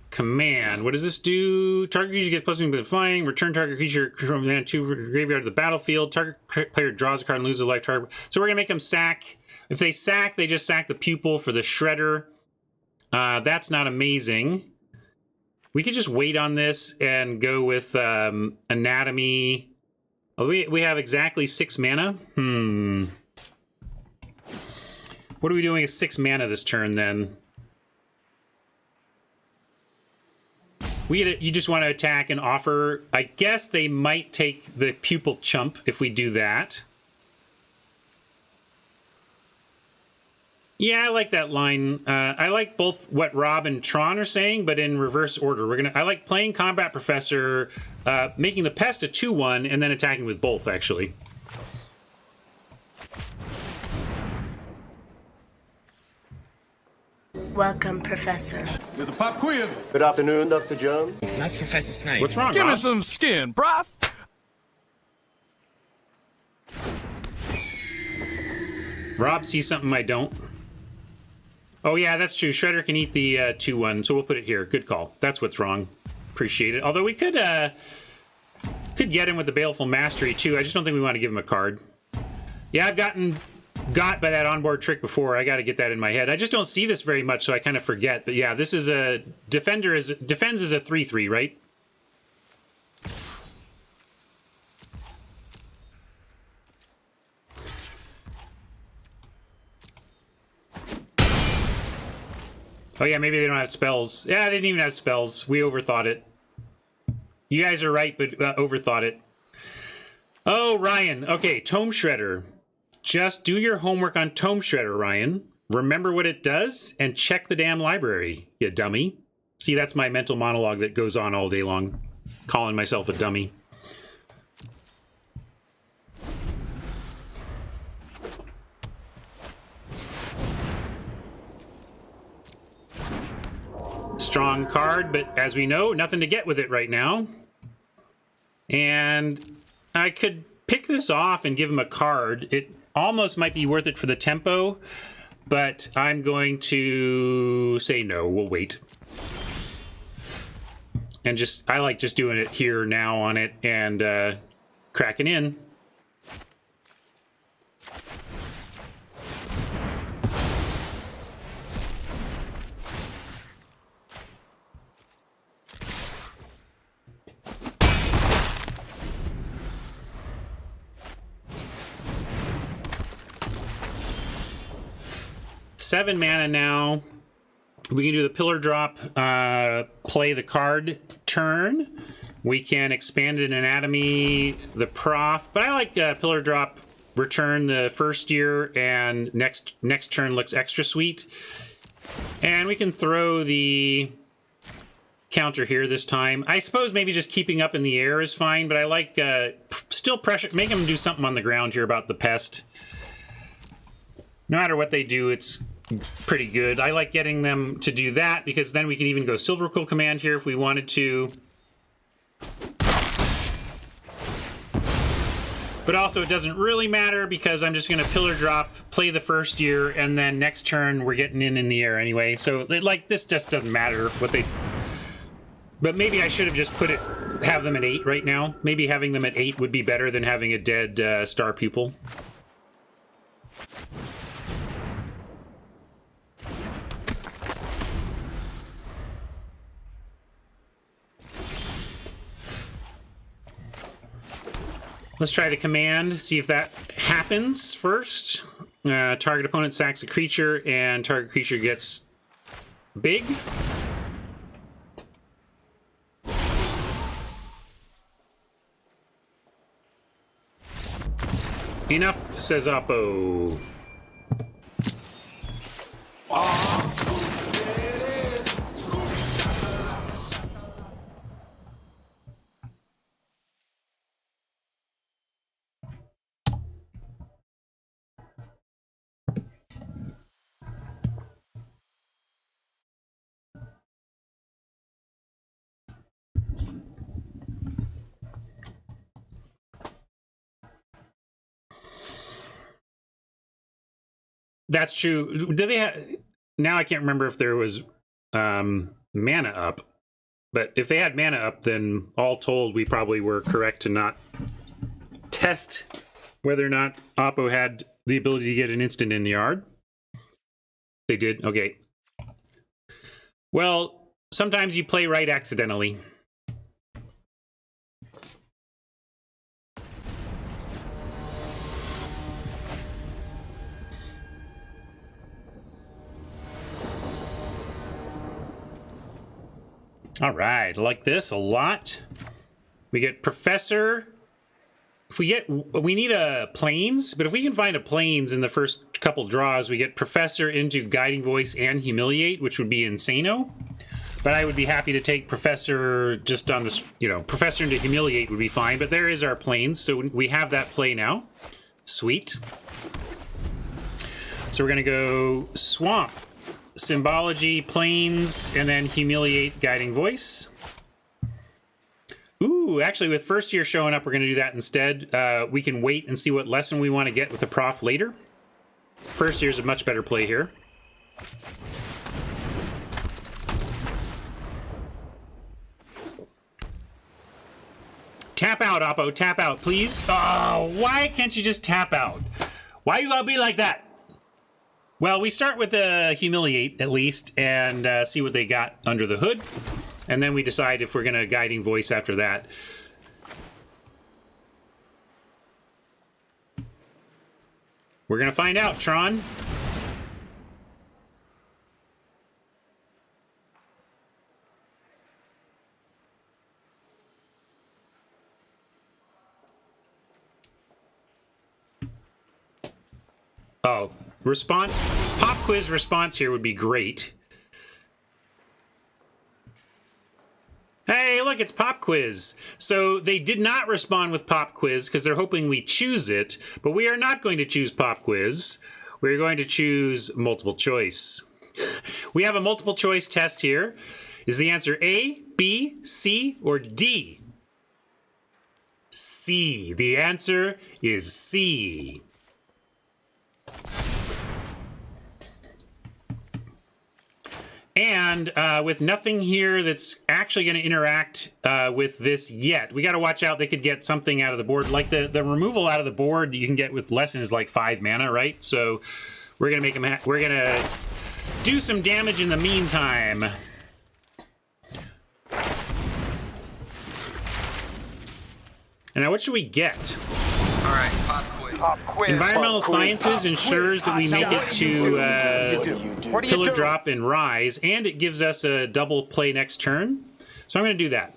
Command. What does this do? Target creature gets +1 by flying. Return target creature from mana 2 graveyard to the battlefield. Target player draws a card and loses a life target. So we're gonna make them sack. If they sack, they just sack the Pupil for the Shredder. That's not amazing. We could just wait on this and go with Anatomy. Oh, we have exactly 6 mana. What are we doing with 6 mana this turn then? You just want to attack and offer. I guess they might take the Pupil Chump if we do that. Yeah, I like that line. I like both what Rob and Tron are saying, but in reverse order. I like playing Combat Professor, making the Pest a 2/1, and then attacking with both, actually. Welcome, Professor. You're the pop quiz. Good afternoon, Dr. Jones. That's Professor Snape. What's wrong, Give Rob? me some skin, bruh. Rob sees something I don't. Oh, yeah, that's true. Shredder can eat the 2/1, so we'll put it here. Good call. That's what's wrong. Appreciate it. Although we could get him with the Baleful Mastery, too. I just don't think we want to give him a card. Yeah, I've got by that onboard trick before. I got to get that in my head. I just don't see this very much, so I kind of forget. But yeah, this is a... Defends is a 3/3, right? Oh yeah, maybe they don't have spells. Yeah, they didn't even have spells. We overthought it. You guys are right, but overthought it. Oh, Ryan. Okay, Tome Shredder. Just do your homework on Tome Shredder, Ryan. Remember what it does and check the damn library, you dummy. See, that's my mental monologue that goes on all day long, calling myself a dummy. Strong card, but as we know, nothing to get with it right now. And I could pick this off and give him a card. It almost might be worth it for the tempo, but I'm going to say no. We'll wait. And I like just doing it here now on it and cracking in. Seven mana now. We can do the pillar drop, play the card turn. We can expand an anatomy, the prof, but I like pillar drop, return the first year, and next turn looks extra sweet. And we can throw the counter here this time. I suppose maybe just keeping up in the air is fine, but I like still pressure, make them do something on the ground here about the pest. No matter what they do, it's pretty good. I like getting them to do that because then we can even go Silver Quill Command here if we wanted to. But also it doesn't really matter because I'm just going to pillar drop, play the first year, and then next turn we're getting in the air anyway. So like this just doesn't matter what they... But maybe I should have just have them at 8 right now. Maybe having them at 8 would be better than having a dead Star Pupil. Let's try the command, see if that happens first. Target opponent sacks a creature, and target creature gets big. Enough, says Oppo. That's true. Do they have... Now I can't remember if there was mana up. But if they had mana up, then all told, we probably were correct to not test whether or not Oppo had the ability to get an instant in the yard. They did? Okay. Well, sometimes you play right accidentally. All right, I like this a lot. We get Professor. If we need a Plains, but if we can find a Plains in the first couple draws, we get Professor into Guiding Voice and Humiliate, which would be insano. But I would be happy to take Professor just on this, Professor into Humiliate would be fine. But there is our Plains, so we have that play now. Sweet. So we're gonna go Swamp, Symbology, Plains, and then Humiliate, Guiding Voice. Ooh, actually, with first year showing up, we're going to do that instead. We can wait and see what lesson we want to get with the prof later. First year's a much better play here. Tap out, Oppo. Tap out, please. Oh, why can't you just tap out? Why you gotta be like that? Well, we start with the Humiliate, at least, and see what they got under the hood. And then we decide if we're going to Guiding Voice after that. We're going to find out, Tron. Oh, response. Pop quiz response here would be great. Hey, look, it's pop quiz. So they did not respond with pop quiz because they're hoping we choose it, but we are not going to choose pop quiz. We're going to choose multiple choice. We have a multiple choice test here. Is the answer A, B, C, or D? C. The answer is C. And with nothing here that's actually going to interact with this yet, we got to watch out. They could get something out of the board. Like the removal out of the board you can get with Lesson is like 5 mana, right? So we're going to make them. We're going to do some damage in the meantime. And now, what should we get? All right, pop quiz. Environmental Sciences ensures that we make it to Pillar Drop and Rise, and it gives us a double play next turn. So I'm going to do that.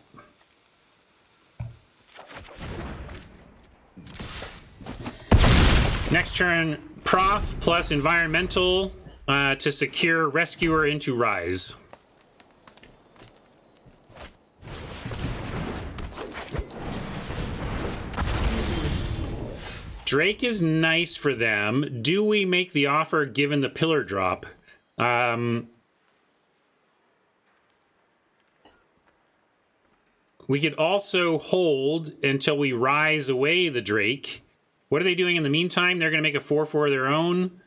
Next turn, Prof plus Environmental to secure Rescuer into Rise. Drake is nice for them. Do we make the offer given the Pillar Drop? We could also hold until we Rise away the Drake. What are they doing in the meantime? They're going to make a 4/4 of their own.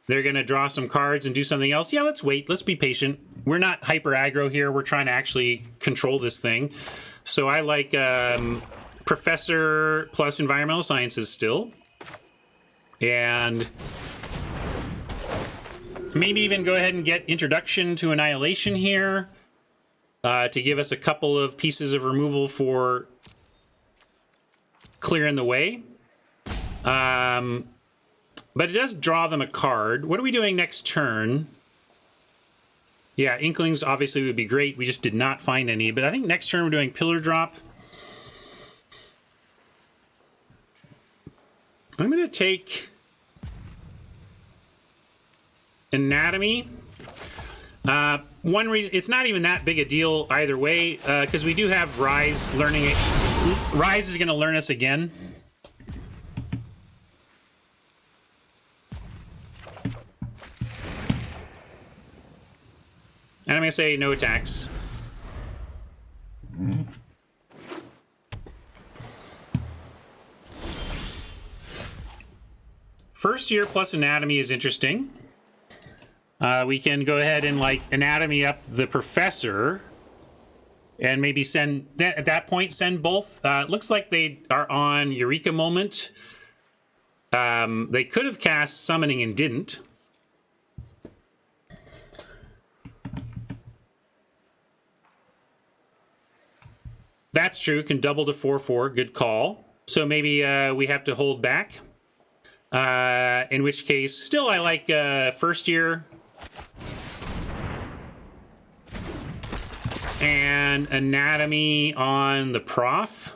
They're going to draw some cards and do something else. Yeah, let's wait. Let's be patient. We're not hyper aggro here. We're trying to actually control this thing. So I like Professor plus Environmental Sciences still. And maybe even go ahead and get Introduction to Annihilation here to give us a couple of pieces of removal for clearing the way. But it does draw them a card. What are we doing next turn? Yeah, Inklings obviously would be great. We just did not find any. But I think next turn we're doing Pillar Drop. I'm going to take Anatomy. One reason, it's not even that big a deal either way, because we do have Rise learning it. Rise is going to learn us again. And I'm going to say no attacks. First year plus Anatomy is interesting. We can go ahead and like Anatomy up the Professor and maybe send, at that point, send both. Looks like they are on Eureka Moment. They could have cast Summoning and didn't. That's true. Can double to 4/4. Good call. So maybe we have to hold back. In which case, still I like first year. And Anatomy on the Prof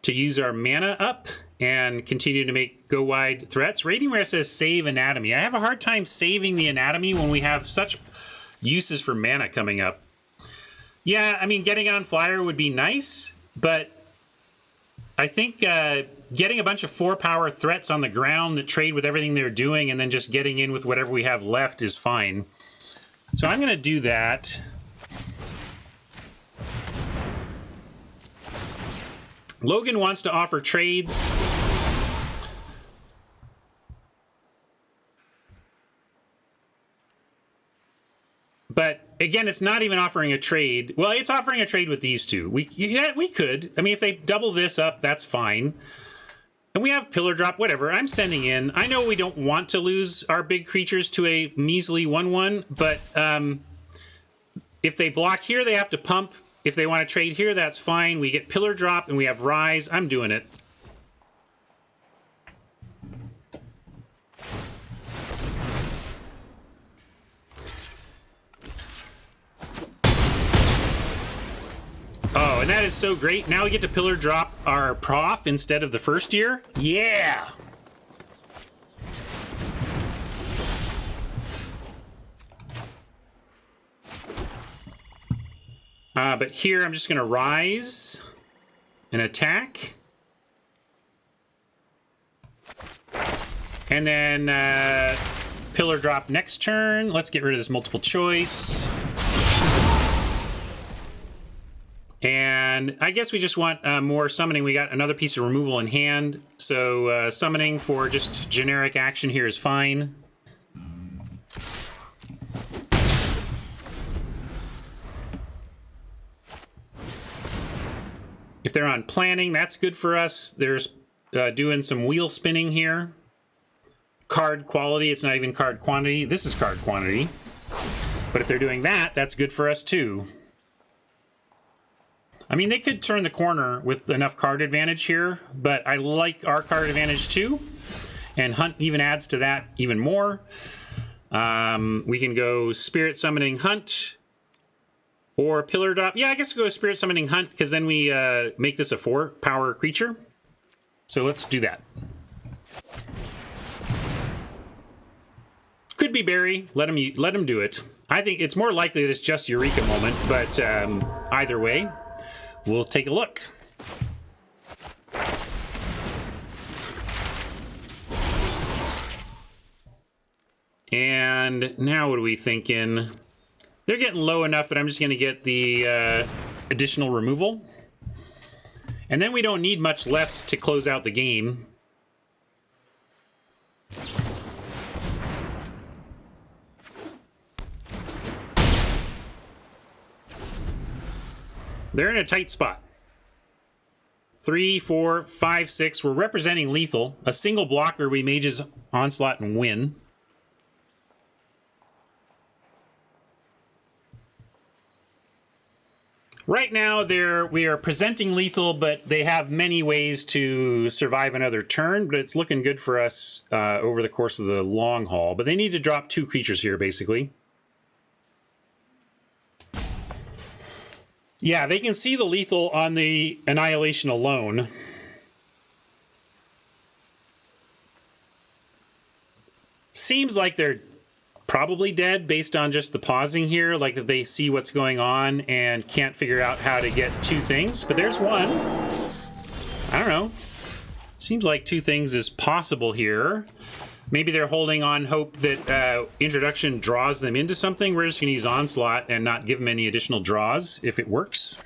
to use our mana up and continue to make go wide threats. Rating Rare says save Anatomy. I have a hard time saving the Anatomy when we have such uses for mana coming up. Yeah, I mean, getting on Flyer would be nice, but I think getting a bunch of 4-power threats on the ground that trade with everything they're doing and then just getting in with whatever we have left is fine. So I'm going to do that. Logan wants to offer trades. But again, it's not even offering a trade. Well, it's offering a trade with these two. We could. I mean, if they double this up, that's fine. And we have Pillar Drop, whatever. I'm sending in. I know we don't want to lose our big creatures to a measly 1/1, but if they block here, they have to pump. If they want to trade here, that's fine. We get Pillar Drop and we have Rise. I'm doing it. Oh, and that is so great. Now we get to Pillar Drop our Prof instead of the first year. Yeah! But here I'm just going to rise and attack. And then pillar drop next turn. Let's get rid of this multiple choice. And I guess we just want more summoning. We got another piece of removal in hand. So summoning for just generic action here is fine. If they're on planning, that's good for us. There's doing some wheel spinning here. Card quality, it's not even card quantity. This is card quantity. But if they're doing that, that's good for us too. I mean, they could turn the corner with enough card advantage here, but I like our card advantage too. And Hunt even adds to that even more. We can go Spirit Summoning Hunt or Pillar Drop. Yeah, I guess we'll go Spirit Summoning Hunt because then we make this a 4-power creature. So let's do that. Could be Barry. Let him do it. I think it's more likely that it's just Eureka Moment, but either way, we'll take a look. And now what are we thinking? They're getting low enough that I'm just going to get the additional removal. And then we don't need much left to close out the game. They're in a tight spot. 3, 4, 5, 6. We're representing lethal. A single blocker, we Mage's Onslaught and win. Right now, we are presenting lethal, but they have many ways to survive another turn, but it's looking good for us over the course of the long haul. But they need to drop 2 creatures here, basically. Yeah, they can see the lethal on the Annihilation alone. Seems like they're probably dead based on just the pausing here, like that they see what's going on and can't figure out how to get 2 things. But there's one. I don't know. Seems like 2 things is possible here. Maybe they're holding on hope that Introduction draws them into something. We're just going to use Onslaught and not give them any additional draws if it works.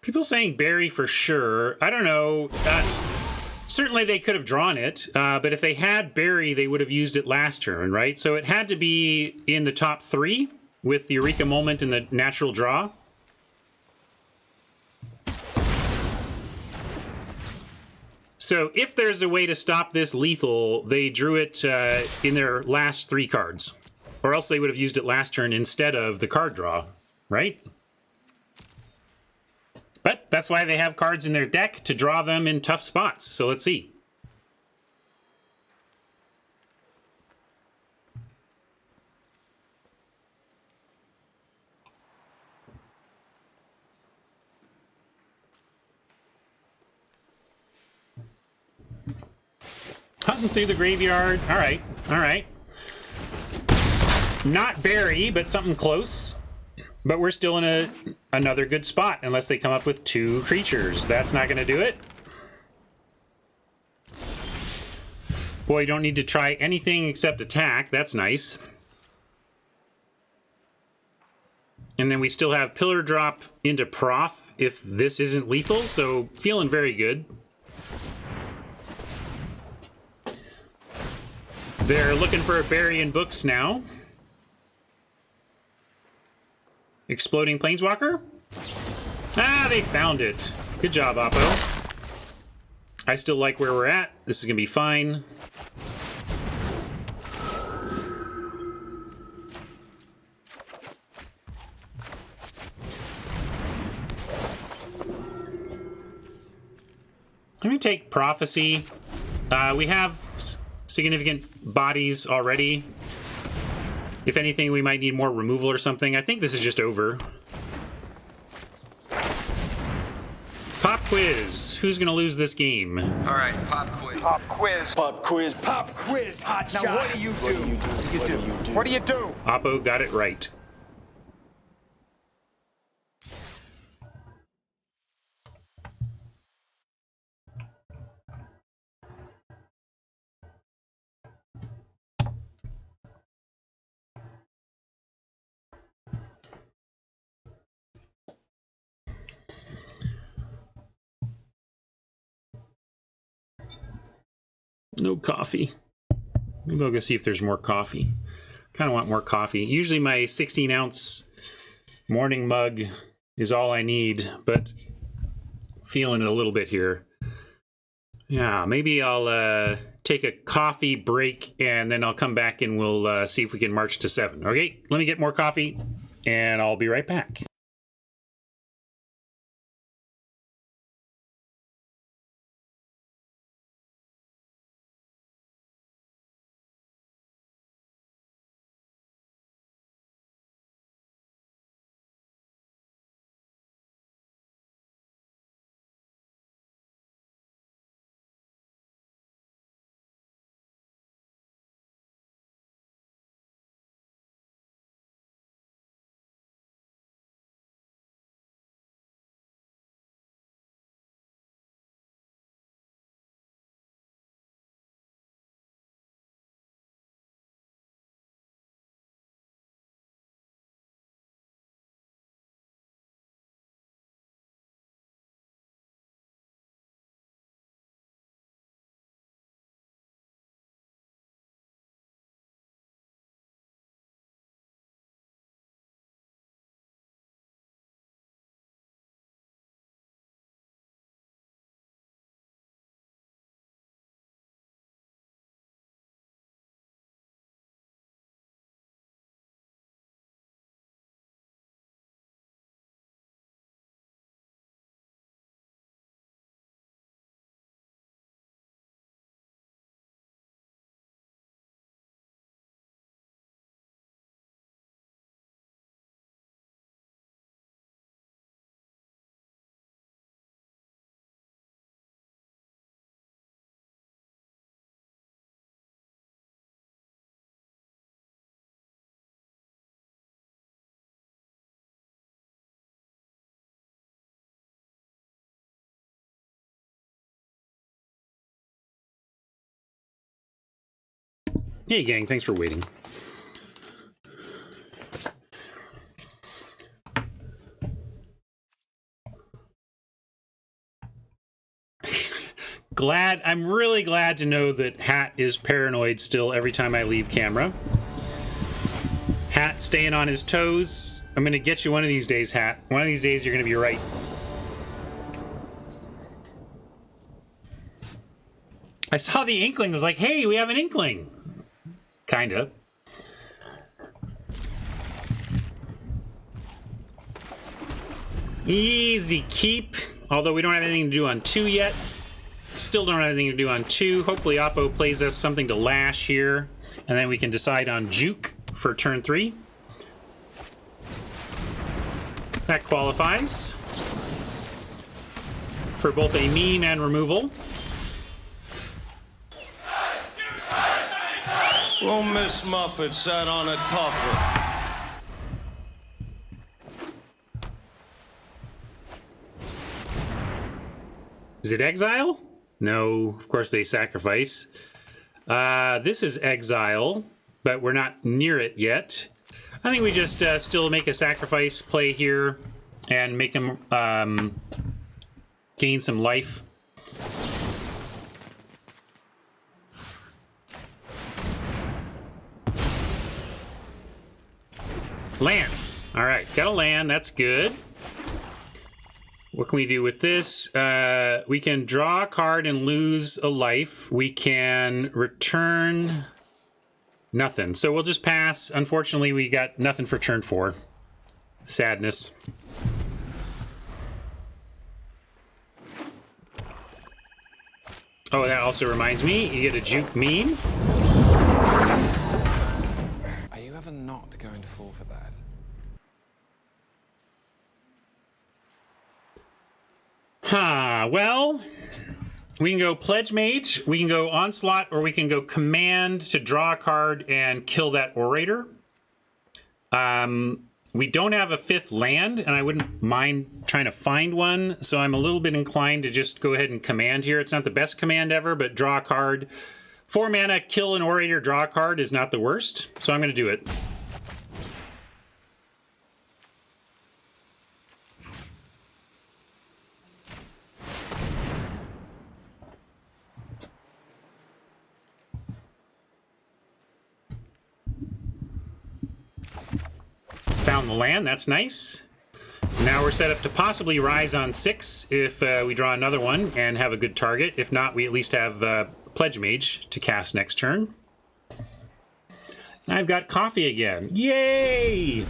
People saying Barry for sure. I don't know. Certainly they could have drawn it, but if they had Barry, they would have used it last turn, right? So it had to be in the top 3 with the Eureka Moment and the natural draw. So if there's a way to stop this lethal, they drew it in their last 3 cards. Or else they would have used it last turn instead of the card draw, right? But that's why they have cards in their deck to draw them in tough spots. So let's see. Hunting through the graveyard. All right. All right. Not Barry, but something close. But we're still in another good spot, unless they come up with 2 creatures. That's not going to do it. Boy, you don't need to try anything except attack. That's nice. And then we still have Pillar Drop into Prof if this isn't lethal, so feeling very good. They're looking for a Barry in books now. Exploding Planeswalker? Ah, they found it. Good job, Oppo. I still like where we're at. This is going to be fine. Let me take Prophecy. We have significant bodies already. If anything, we might need more removal or something. I think this is just over. Pop quiz. Who's gonna lose this game? All right, pop quiz. Pop quiz. Pop quiz. Pop quiz. Hot Now, shot. what do you do? What do you do? Oppo got it right. No coffee. Maybe I'll go see if there's more coffee. Kind of want more coffee. Usually my 16-ounce morning mug is all I need, but feeling it a little bit here. Yeah, maybe I'll take a coffee break and then I'll come back and we'll see if we can march to 7. Okay, let me get more coffee and I'll be right back. Hey gang, thanks for waiting. I'm really glad to know that Hat is paranoid still every time I leave camera. Hat staying on his toes. I'm gonna get you one of these days, Hat. One of these days you're gonna be right. I saw the Inkling, was like, hey, we have an Inkling. Kinda. Easy keep. Although we don't have anything to do on 2 yet. Still don't have anything to do on 2. Hopefully Oppo plays us something to lash here. And then we can decide on Juke for turn 3. That qualifies for both a meme and removal. Well, Miss Muffet sat on a tuffet. Is it exile? No, of course they sacrifice. This is exile, but we're not near it yet. I think we just still make a sacrifice play here and make them gain some life. Land. All right, got a land. That's good. What can we do with this? We can draw a card and lose a life. We can return nothing. So we'll just pass. Unfortunately, we got nothing for turn 4. Sadness. Oh, that also reminds me, you get a Juke meme. Are you ever not going to fall for that? Well, we can go Pledge Mage, we can go Onslaught, or we can go Command to draw a card and kill that Orator. We don't have a 5th land, and I wouldn't mind trying to find one, so I'm a little bit inclined to just go ahead and Command here. It's not the best command ever, but draw a card. 4 mana, kill an Orator, draw a card is not the worst, so I'm going to do it. Found the land, that's nice. Now we're set up to possibly rise on 6 if we draw another one and have a good target. If not, we at least have Pledge Mage to cast next turn. And I've got coffee again. Yay!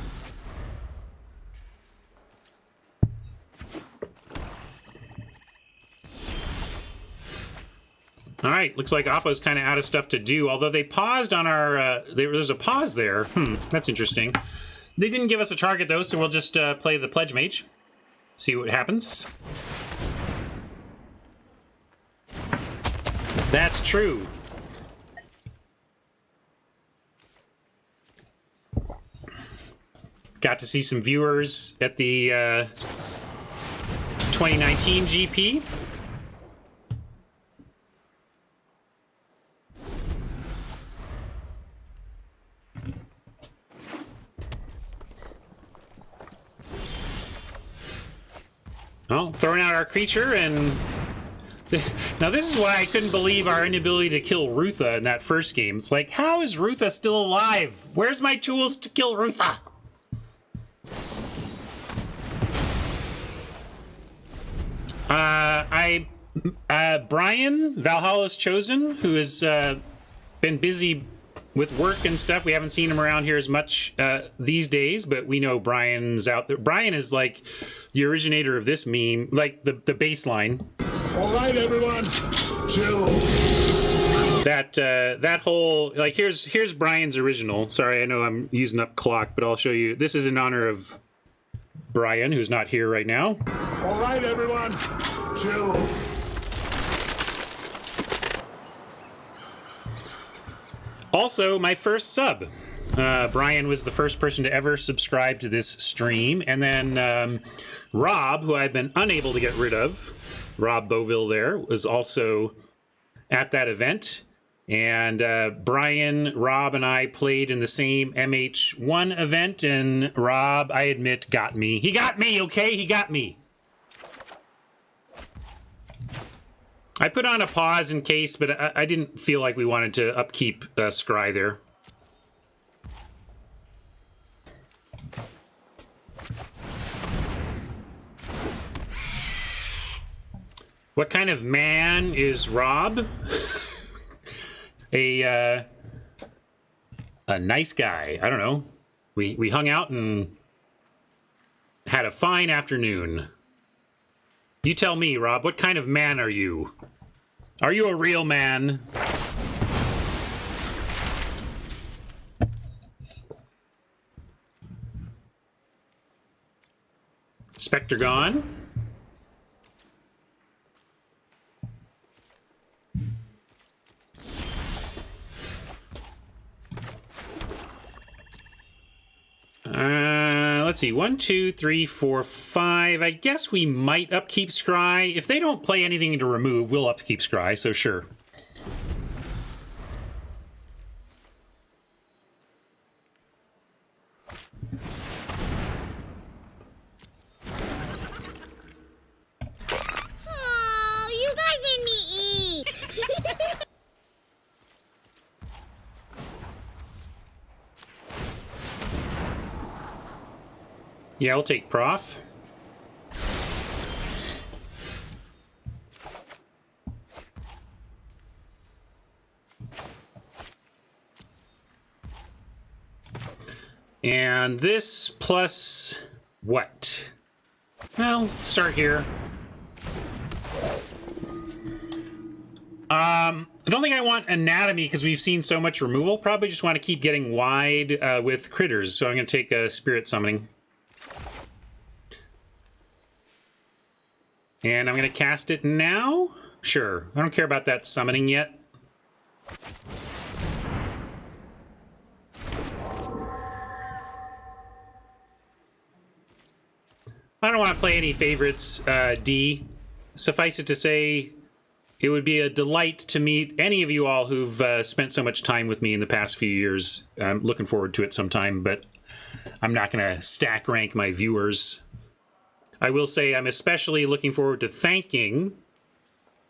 All right, looks like Oppo's kind of out of stuff to do, although they paused on our... there's a pause there. That's interesting. They didn't give us a target, though, so we'll just play the Pledge Mage. See what happens. That's true. Got to see some viewers at the 2019 GP. Well, throwing out our creature, and now this is why I couldn't believe our inability to kill Rutha in that first game. It's like, how is Rutha still alive? Where's my tools to kill Rutha? Brian, Valhalla's Chosen, who has been busy with work and stuff. We haven't seen him around here as much these days, but we know Brian's out there. Brian is like the originator of this meme, like the baseline. All right, everyone, chill. That whole, like, here's Brian's original. Sorry, I know I'm using up clock, but I'll show you. This is in honor of Brian, who's not here right now. All right, everyone, chill. Also, my first sub. Brian was the first person to ever subscribe to this stream. And then Rob, who I've been unable to get rid of, Rob Beauville there, was also at that event. And Brian, Rob, and I played in the same MH1 event. And Rob, I admit, got me. He got me, okay? He got me. I put on a pause in case, but I didn't feel like we wanted to upkeep Scry there. What kind of man is Rob? A nice guy. I don't know. We hung out and had a fine afternoon. You tell me, Rob, what kind of man are you? Are you a real man? Spectre gone. Let's see. 1, 2, 3, 4, 5. I guess we might upkeep Scry. If they don't play anything to remove, we'll upkeep Scry, so sure. Oh, you guys made me eat. Yeah, I'll take Prof. And this plus what? Well, start here. I don't think I want Anatomy because we've seen so much removal. Probably just want to keep getting wide with critters, so I'm going to take Spirit Summoning. And I'm going to cast it now? Sure. I don't care about that summoning yet. I don't want to play any favorites, D. Suffice it to say, it would be a delight to meet any of you all who've spent so much time with me in the past few years. I'm looking forward to it sometime, but I'm not going to stack rank my viewers. I will say I'm especially looking forward to thanking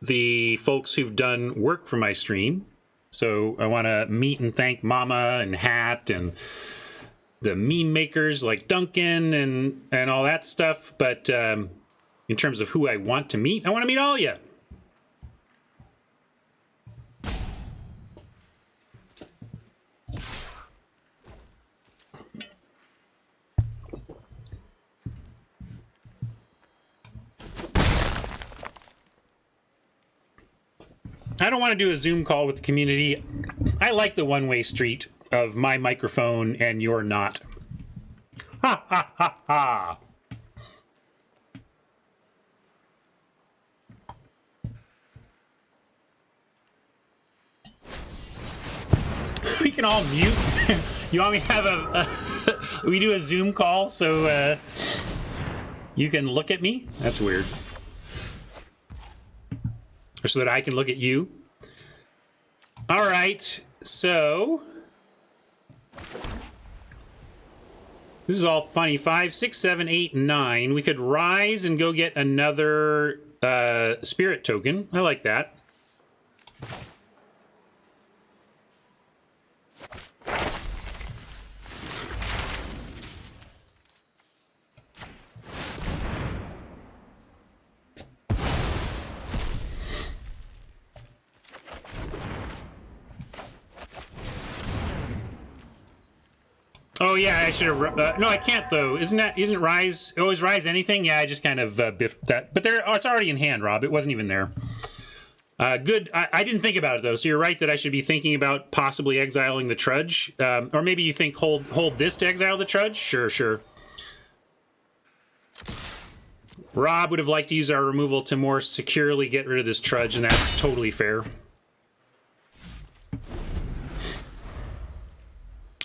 the folks who've done work for my stream. So I want to meet and thank Mama and Hat and the meme makers like Duncan and all that stuff. But in terms of who I want to meet, I want to meet all of you. I don't want to do a Zoom call with the community. I like the one-way street of my microphone and you're not. Ha ha ha ha. We can all mute. You want me to have we do a Zoom call so you can look at me? That's weird. Or so that I can look at you. All right, so this is all funny. 5, 6, 7, 8, 9. We could rise and go get another spirit token. I like that. Oh yeah, I should have. No, I can't though. Isn't Rise? Oh, is Rise anything? Yeah, I just kind of biffed that. But there, it's already in hand, Rob. It wasn't even there. Good. I didn't think about it though. So you're right that I should be thinking about possibly exiling the Trudge, or maybe you think hold this to exile the Trudge. Sure. Rob would have liked to use our removal to more securely get rid of this Trudge, and that's totally fair.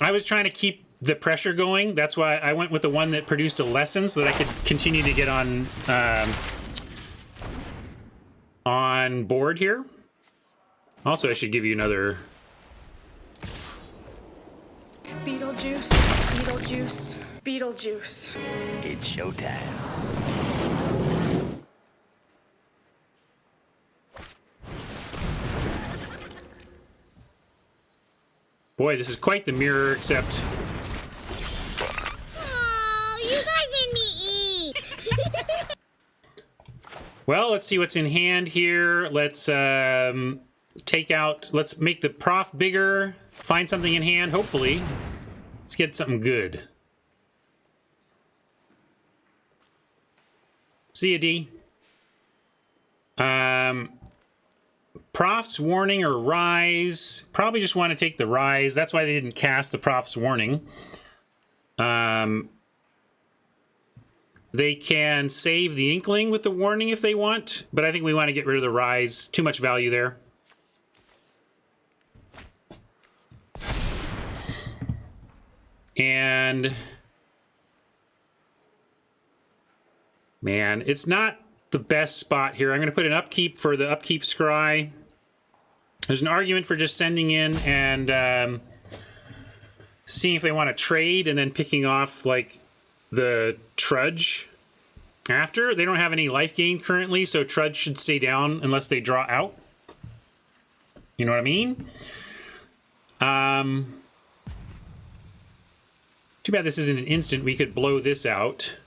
I was trying to keep the pressure going. That's why I went with the one that produced a lesson so that I could continue to get on board here. Also, I should give you another. Beetlejuice, Beetlejuice, Beetlejuice. It's showtime. Boy, this is quite the mirror, except... Oh, you guys made me eat. Well, let's see what's in hand here. Let's take out... Let's make the prof bigger. Find something in hand, hopefully. Let's get something good. See ya, D. Prof's Warning or Rise. Probably just want to take the Rise. That's why they didn't cast the Prof's Warning. They can save the Inkling with the Warning if they want, but I think we want to get rid of the Rise. Too much value there. And... man, it's not the best spot here. I'm going to put an upkeep for the upkeep scry. There's an argument for just sending in and seeing if they want to trade and then picking off like the Trudge after. They don't have any life gain currently, so Trudge should stay down unless they draw out. You know what I mean? Too bad this isn't an instant. We could blow this out.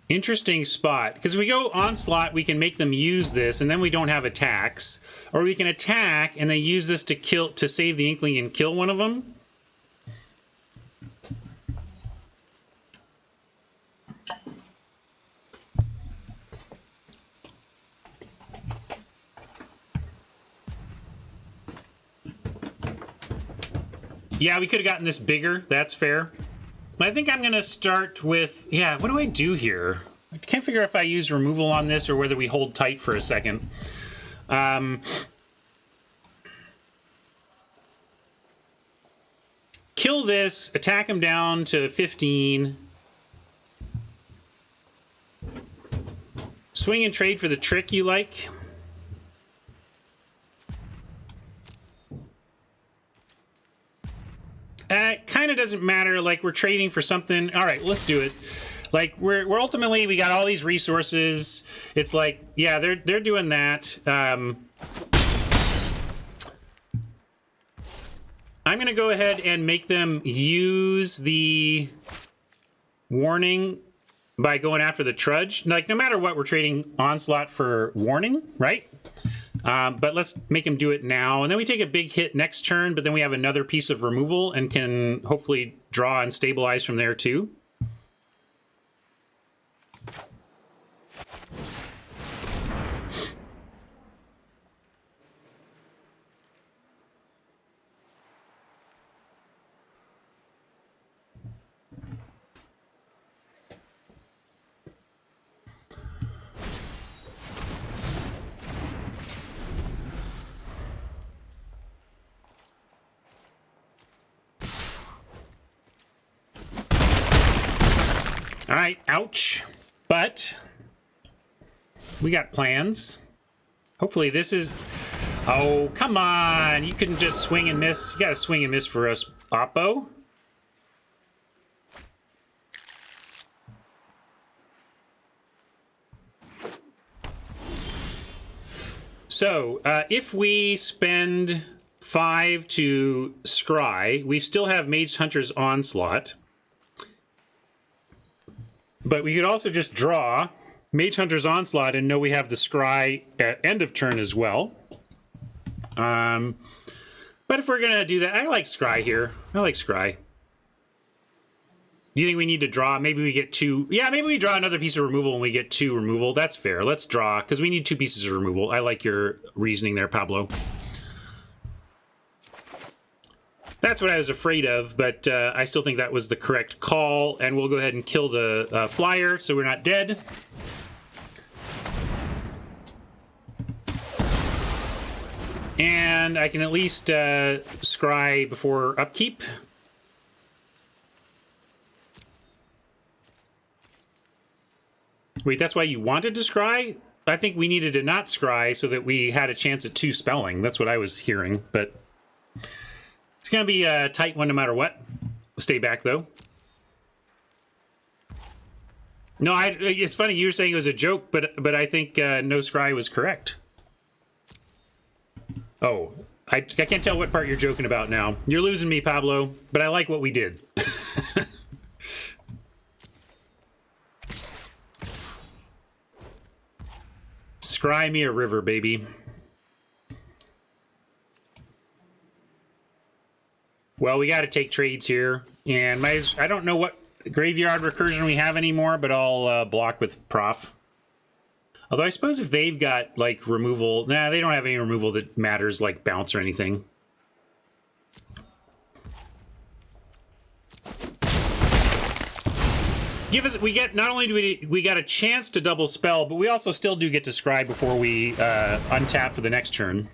Interesting spot, because if we go Onslaught, we can make them use this, and then we don't have attacks. Or we can attack, and they use this to save the Inkling and kill one of them. Yeah, we could have gotten this bigger. That's fair. I think I'm going to start with, yeah, what do I do here? I can't figure if I use removal on this or whether we hold tight for a second. Kill this, attack him down to 15. Swing and trade for the trick you like. It kind of doesn't matter. Like, we're trading for something. All right, let's do it. Like, we're ultimately, we got all these resources. It's like, yeah, they're doing that. I'm going to go ahead and make them use the warning by going after the trudge. Like, no matter what, we're trading onslaught for warning, right? But let's make him do it now. And then we take a big hit next turn, but then we have another piece of removal and can hopefully draw and stabilize from there too. All right, ouch. But we got plans. Hopefully this is... Oh, come on. You couldn't just swing and miss. You got to swing and miss for us, Oppo. So, if we spend 5 to scry, we still have Mage Hunter's Onslaught. But we could also just draw Mage Hunter's Onslaught and know we have the scry at end of turn as well. But if we're going to do that, I like scry here. I like scry. Do you think we need to draw? Maybe we get 2. Yeah, maybe we draw another piece of removal and we get 2 removal. That's fair. Let's draw, because we need 2 pieces of removal. I like your reasoning there, Pablo. That's what I was afraid of, but I still think that was the correct call, and we'll go ahead and kill the flyer so we're not dead. And I can at least scry before upkeep. Wait, that's why you wanted to scry? I think we needed to not scry so that we had a chance at 2 spelling. That's what I was hearing, but... It's going to be a tight one no matter what. Stay back, though. No, it's funny. You were saying it was a joke, but I think no scry was correct. Oh, I can't tell what part you're joking about now. You're losing me, Pablo, but I like what we did. Scry me a river, baby. Well, we got to take trades here, and I don't know what graveyard recursion we have anymore, but I'll block with Prof. Although I suppose if they've got, like, removal... Nah, they don't have any removal that matters, like bounce or anything. We get... Not only do we got a chance to double spell, but we also still do get to scry before we untap for the next turn.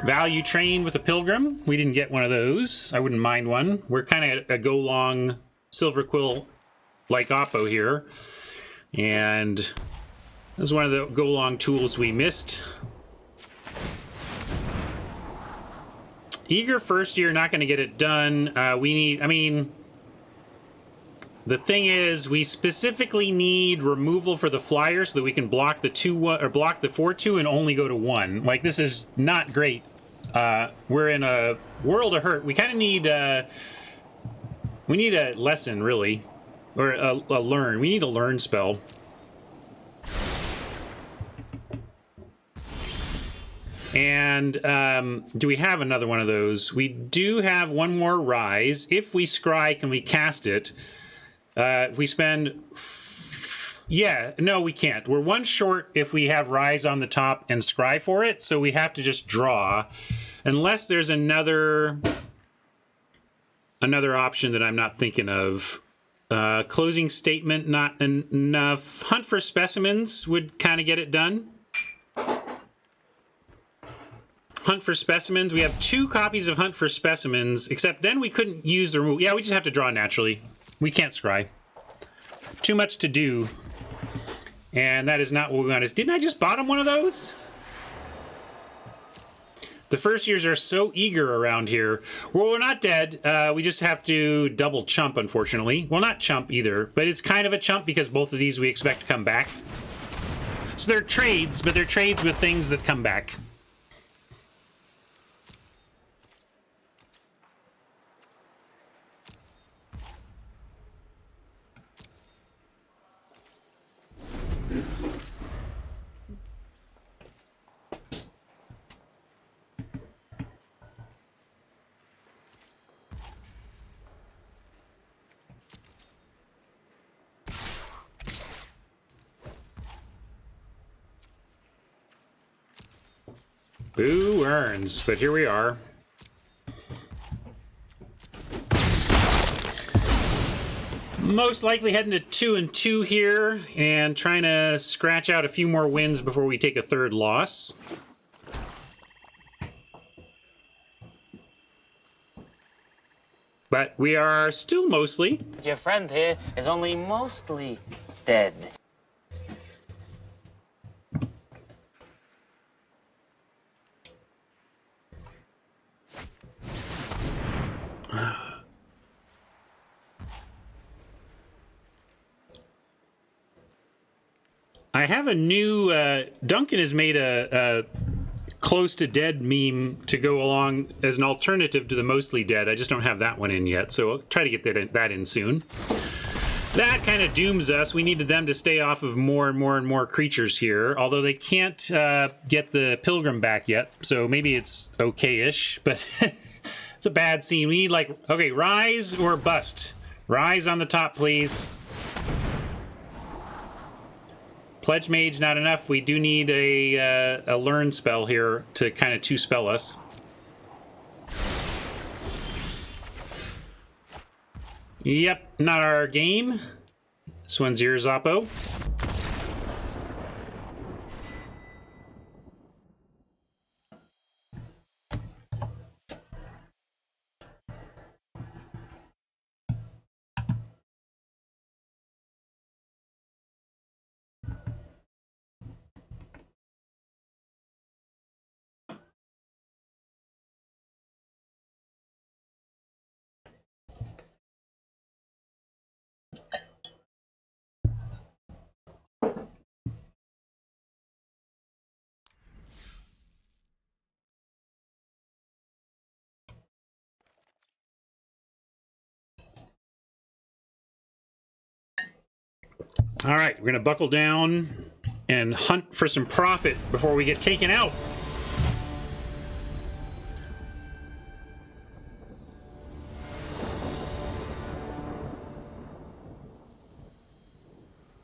Value train with a pilgrim. We didn't get one of those. I wouldn't mind one. We're kind of a go long silver quill like Oppo here. And this is one of the go long tools we missed. Eager first year, not going to get it done. We need, I mean, the thing is, we specifically need removal for the flyer so that we can block the 2-1 or block the 4-2 and only go to 1. Like, this is not great. We're in a world of hurt. We kind of need we need a lesson, really, or a learn. We need a learn spell. And do we have another one of those? We do have one more Rise. If we scry, can we cast it? If we spend... Yeah, no, we can't. We're one short if we have Rise on the top and scry for it, so we have to just draw. Unless there's another option that I'm not thinking of. Closing statement, not enough. Hunt for specimens would kind of get it done. Hunt for specimens. We have 2 copies of Hunt for Specimens, except then we couldn't use the remove. Yeah, we just have to draw naturally. We can't scry. Too much to do. And that is not what we want. Didn't I just bottom one of those? The first years are so eager around here. Well, we're not dead. We just have to double chump, unfortunately. Well, not chump either, but it's kind of a chump because both of these we expect to come back. So they're trades, but they're trades with things that come back. Boo earns, but here we are. Most likely heading to 2-2 here and trying to scratch out a few more wins before we take a third loss. But we are still mostly. Your friend here is only mostly dead. I have a new, Duncan has made a close to dead meme to go along as an alternative to the mostly dead. I just don't have that one in yet, so I'll try to get that in soon. That kind of dooms us. We needed them to stay off of more and more creatures here, although they can't get the Pilgrim back yet, so maybe it's okay-ish, but it's a bad scene. We need, like, okay, Rise or Bust. Rise on the top, please. Pledge Mage, not enough. We do need a Learn spell here to kind of 2-spell us. Yep, not our game. This one's yours, Oppo. All right, we're going to buckle down and hunt for some profit before we get taken out.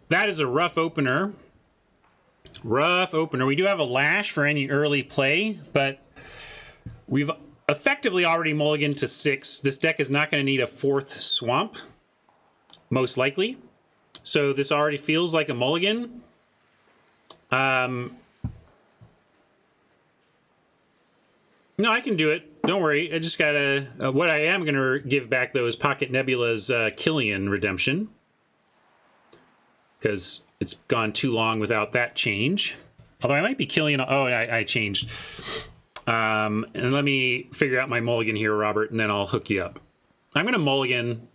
That is a rough opener. Rough opener. We do have a Lash for any early play, but we've effectively already mulliganed to 6. This deck is not going to need a 4th Swamp, most likely. So this already feels like a mulligan. No, I can do it. Don't worry. I just gotta... what I am going to give back, though, is Pocket Nebula's Killian Redemption. Because it's gone too long without that change. Although I might be Killian... Oh, I changed. And let me figure out my mulligan here, Robert, and then I'll hook you up. I'm going to mulligan...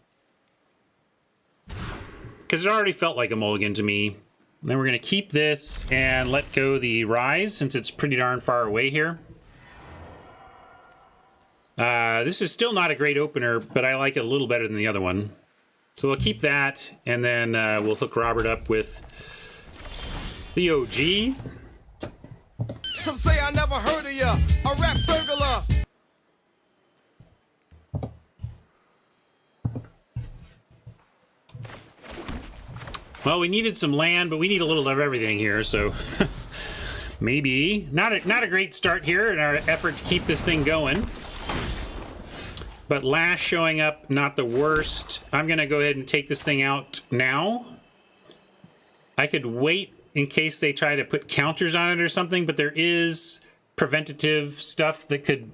because it already felt like a mulligan to me. Then we're going to keep this and let go the Rise, since it's pretty darn far away here. This is still not a great opener, but I like it a little better than the other one. So we'll keep that, and then we'll hook Robert up with the OG. Some say I never heard of ya. A rap burglar. Well, we needed some land, but we need a little of everything here, so maybe not a great start here in our effort to keep this thing going. But Lash showing up, not the worst. I'm gonna go ahead and take this thing out now. I could wait in case they try to put counters on it or something, but there is preventative stuff that could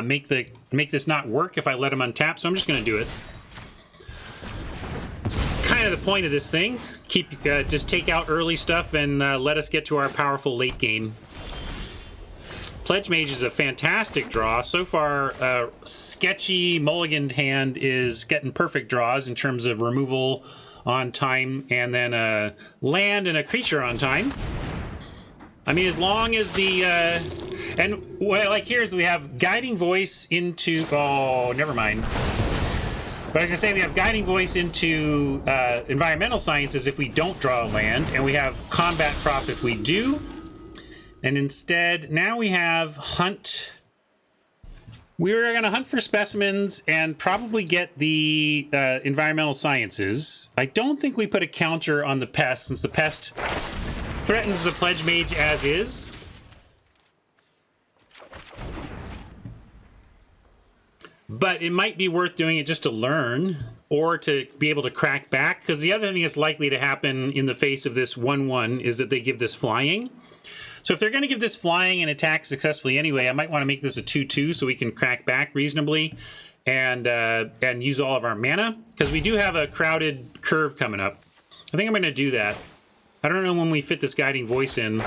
make this not work if I let them untap, so I'm just gonna do it. It's kind of the point of this thing. Just take out early stuff and let us get to our powerful late game. Pledge Mage is a fantastic draw. So far, sketchy mulliganed hand is getting perfect draws in terms of removal on time and then a land and a creature on time. I mean, as long as the... and what I like here is we have Guiding Voice into... Oh, never mind. But I was going to say we have Guiding Voice into Environmental Sciences if we don't draw a land, and we have Combat Prop if we do. And instead, now we have Hunt. We're going to hunt for specimens and probably get the Environmental Sciences. I don't think we put a counter on the Pest, since the Pest threatens the Pledge Mage as is. But it might be worth doing it just to learn, or to be able to crack back, because the other thing that's likely to happen in the face of this 1/1 is that they give this flying. So if they're going to give this flying and attack successfully anyway, I might want to make this a 2/2 so we can crack back reasonably and use all of our mana, because we do have a crowded curve coming up. I think I'm going to do that. I don't know when we fit this Guiding Voice in.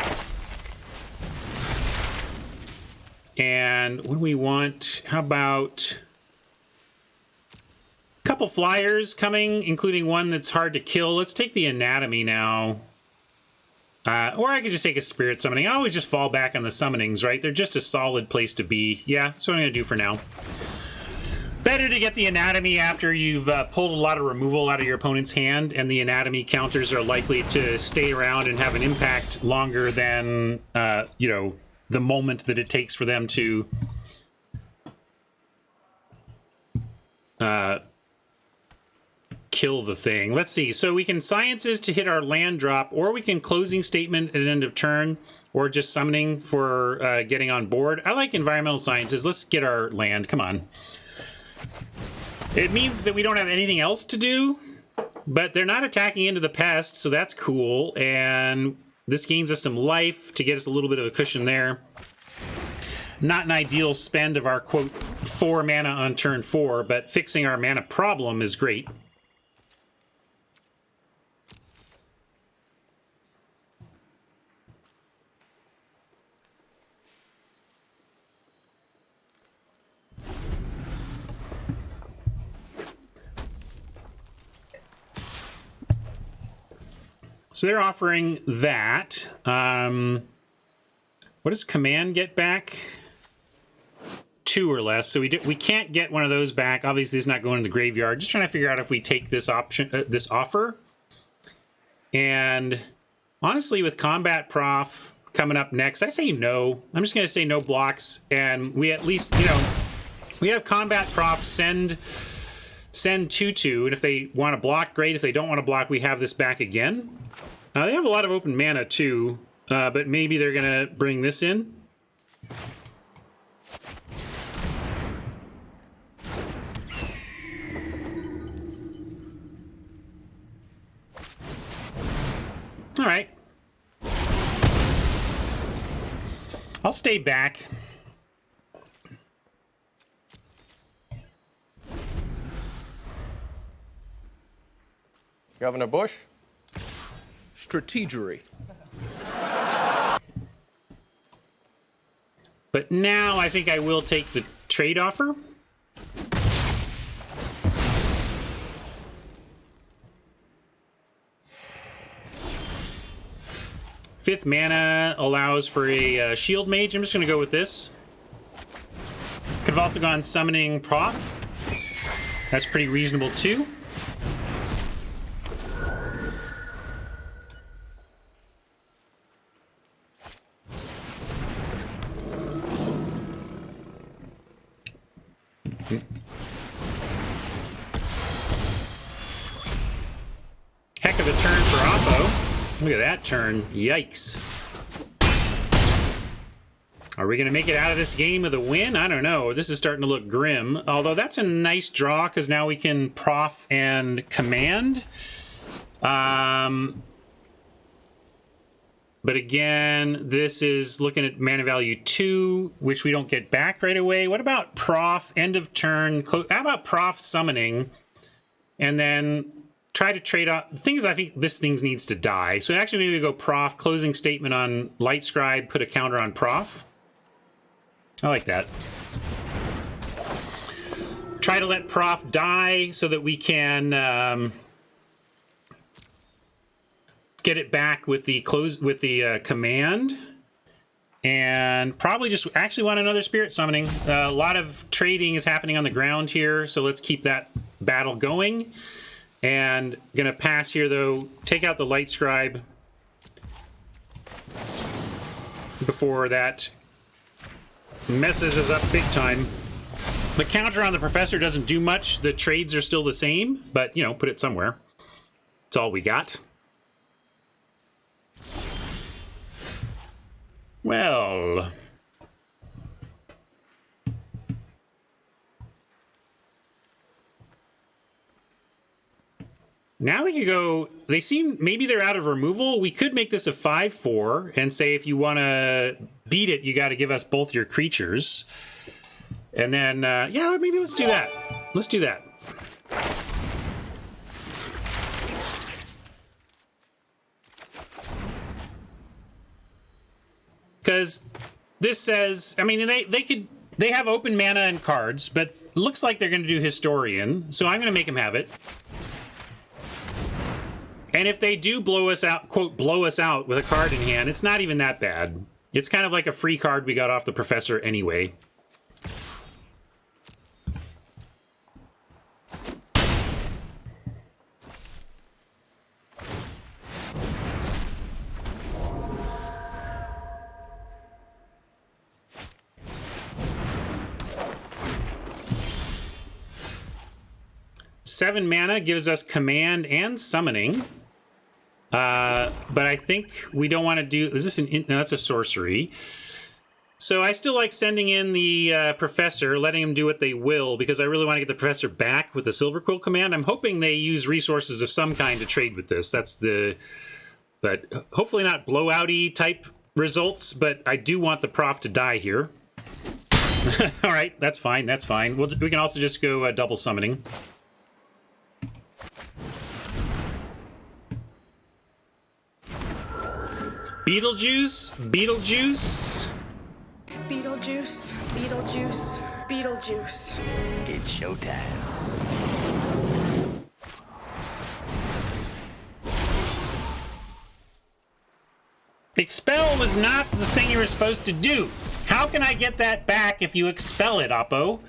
And what do we want? How about a couple flyers coming, including one that's hard to kill. Let's take the Anatomy now. Or I could just take a Spirit Summoning. I always just fall back on the summonings, right? They're just a solid place to be. Yeah, that's what I'm going to do for now. Better to get the Anatomy after you've pulled a lot of removal out of your opponent's hand, and the Anatomy counters are likely to stay around and have an impact longer than, you know, the moment that it takes for them to kill the thing. Let's see. So we can Sciences to hit our land drop, or we can Closing Statement at end of turn, or just Summoning for getting on board. I like Environmental Sciences. Let's get our land. Come on. It means that we don't have anything else to do, but they're not attacking into the Pest, so that's cool. And this gains us some life to get us a little bit of a cushion there. Not an ideal spend of our, quote, 4 mana on turn 4, but fixing our mana problem is great. So they're offering that. What does Command get back? 2 or less. So we can't get one of those back. Obviously, it's not going to the graveyard. Just trying to figure out if we take this option, this offer. And honestly, with Combat Prof coming up next, I say no. I'm just going to say no blocks, and we at least, you know, we have Combat Prof send 2/2, and if they want to block, great. If they don't want to block, we have this back again. They have a lot of open mana too, but maybe they're gonna bring this in. All right. I'll stay back. Governor Bush? Strategery. But now I think I will take the trade offer. Fifth mana allows for a Shield Mage. I'm just going to go with this. Could have also gone Summoning Prof. That's pretty reasonable too. Heck of a turn for Oppo. Look at that turn. Yikes. Are we going to make it out of this game with a win? I don't know. This is starting to look grim. Although that's a nice draw because now we can prof and command. But again, this is looking at mana value 2, which we don't get back right away. What about prof, end of turn? How about prof summoning? And then try to trade off. The thing is, I think this thing needs to die. So actually maybe we go prof, closing statement on Light Scribe, put a counter on prof. I like that. Try to let prof die so that we can get it back with the command, and probably just actually want another spirit summoning. A lot of trading is happening on the ground here, so let's keep that battle going. And gonna pass here though. Take out the Light Scribe before that messes us up big time. The counter on the Professor doesn't do much. The trades are still the same, but you know, put it somewhere. It's all we got. Well, now we could go, they seem, maybe they're out of removal. We could make this a 5/4 and say if you want to beat it, you got to give us both your creatures. And then, yeah, maybe let's do that. Let's do that. Because this says, I mean, they have open mana and cards, but looks like they're going to do Historian, so I'm going to make them have it. And if they do blow us out, quote, blow us out with a card in hand, it's not even that bad. It's kind of like a free card we got off the Professor anyway. Seven mana gives us command and summoning. But I think we don't want to do... Is this an... No, that's a sorcery. So I still like sending in the Professor, letting them do what they will, because I really want to get the Professor back with the Silver Quill command. I'm hoping they use resources of some kind to trade with this. That's the... But hopefully not blowout-y type results, but I do want the prof to die here. All right, that's fine, that's fine. We can also just go double summoning. Beetlejuice, Beetlejuice. Beetlejuice, Beetlejuice, Beetlejuice. It's showtime. Expel was not the thing you were supposed to do. How can I get that back if you expel it, Oppo?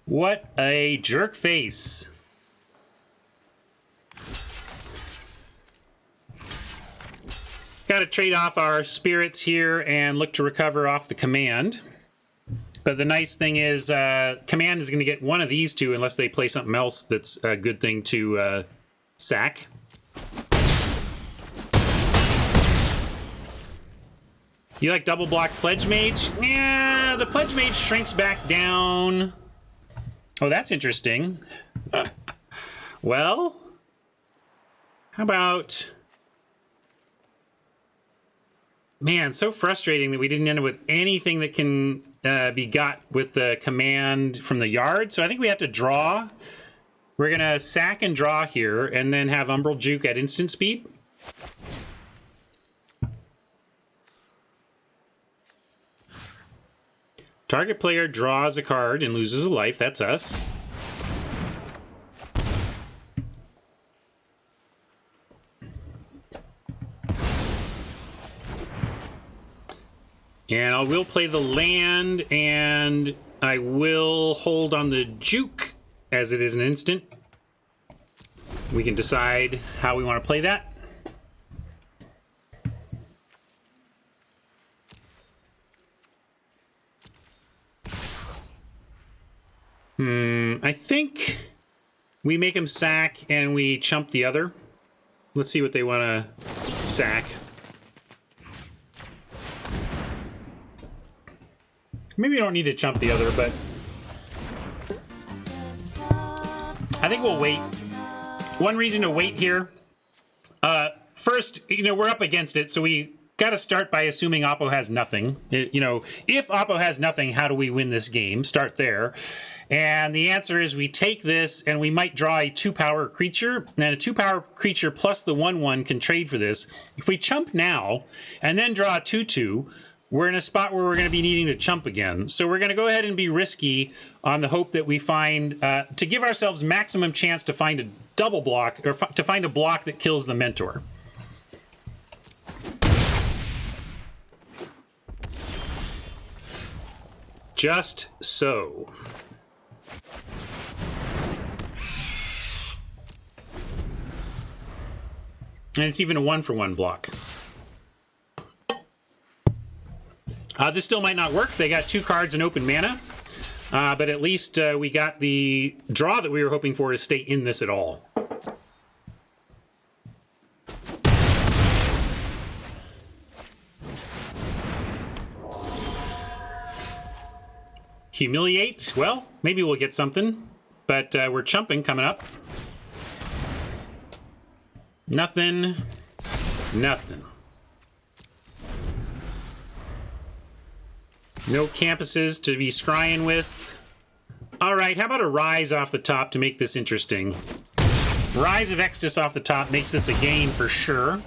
What a jerk face. Got to trade off our spirits here and look to recover off the command. But the nice thing is command is going to get one of these two unless they play something else that's a good thing to sack. You like double block Pledge Mage? Yeah, the Pledge Mage shrinks back down. Oh, that's interesting. Well, how about... Man, so frustrating that we didn't end up with anything that can be got with the command from the yard. So I think we have to draw. We're going to sack and draw here and then have Umbral Juke at instant speed. Target player draws a card and loses a life. That's us. And I will play the land, and I will hold on the juke as it is an instant. We can decide how we want to play that. I think we make him sack and we chump the other. Let's see what they want to sack. Maybe we don't need to chump the other, but I think we'll wait. One reason to wait here. First, we're up against it, so we got to start by assuming Oppo has nothing. If Oppo has nothing, how do we win this game? Start there. And the answer is we take this and we might draw a 2-power creature. And a 2-power creature plus the 1/1 can trade for this. If we chump now and then draw a 2/2, we're in a spot where we're going to be needing to chump again. So we're going to go ahead and be risky on the hope that we find, to give ourselves maximum chance to find a double block, or to find a block that kills the Mentor. Just so. And it's even a 1-for-1 block. This still might not work. They got 2 cards and open mana. But at least we got the draw that we were hoping for to stay in this at all. Humiliate. Well, maybe we'll get something. But we're chumping coming up. Nothing. Nothing. No campuses to be scrying with. All right, how about a Rise off the top to make this interesting? Rise of Extus off the top makes this a game for sure.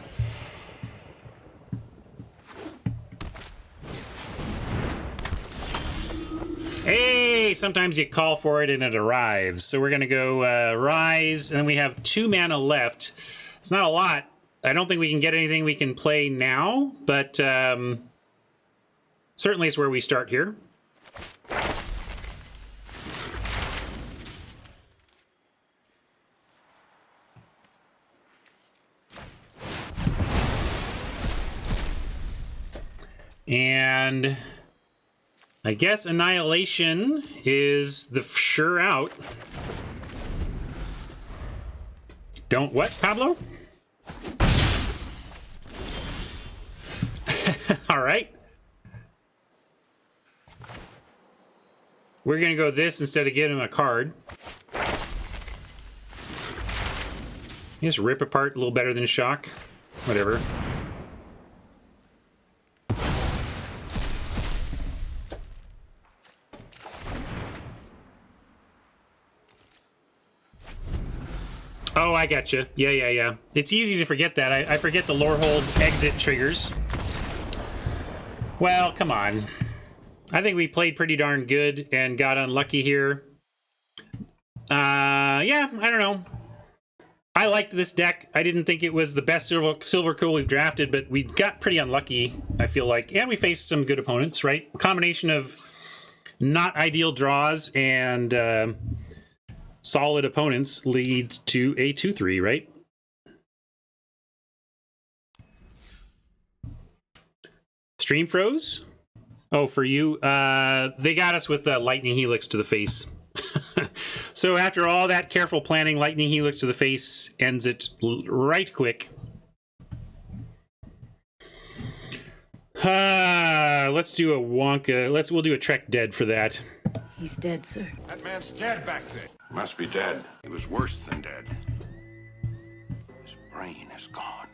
Hey, sometimes you call for it and it arrives. So we're going to go Rise, and then we have 2 mana left. It's not a lot. I don't think we can get anything we can play now, but certainly it's where we start here. And I guess Annihilation is the sure out. Don't what, Pablo? All right. We're going to go this instead of giving him a card. Just rip apart a little better than shock. Whatever. Oh, I gotcha. Yeah. It's easy to forget that. I forget the lore hold exit triggers. Well, come on. I think we played pretty darn good and got unlucky here. Yeah, I don't know. I liked this deck. I didn't think it was the best Silver Quill we've drafted, but we got pretty unlucky, I feel like. And we faced some good opponents, right? A combination of not ideal draws and solid opponents leads to a 2-3, right? Stream froze? Oh, for you? They got us with Lightning Helix to the face. So after all that careful planning, Lightning Helix to the face ends it right quick. Let's do a Wonka. We'll do a Trek Dead for that. He's dead, sir. That man's dead back there. Must be dead. He was worse than dead. His brain is gone.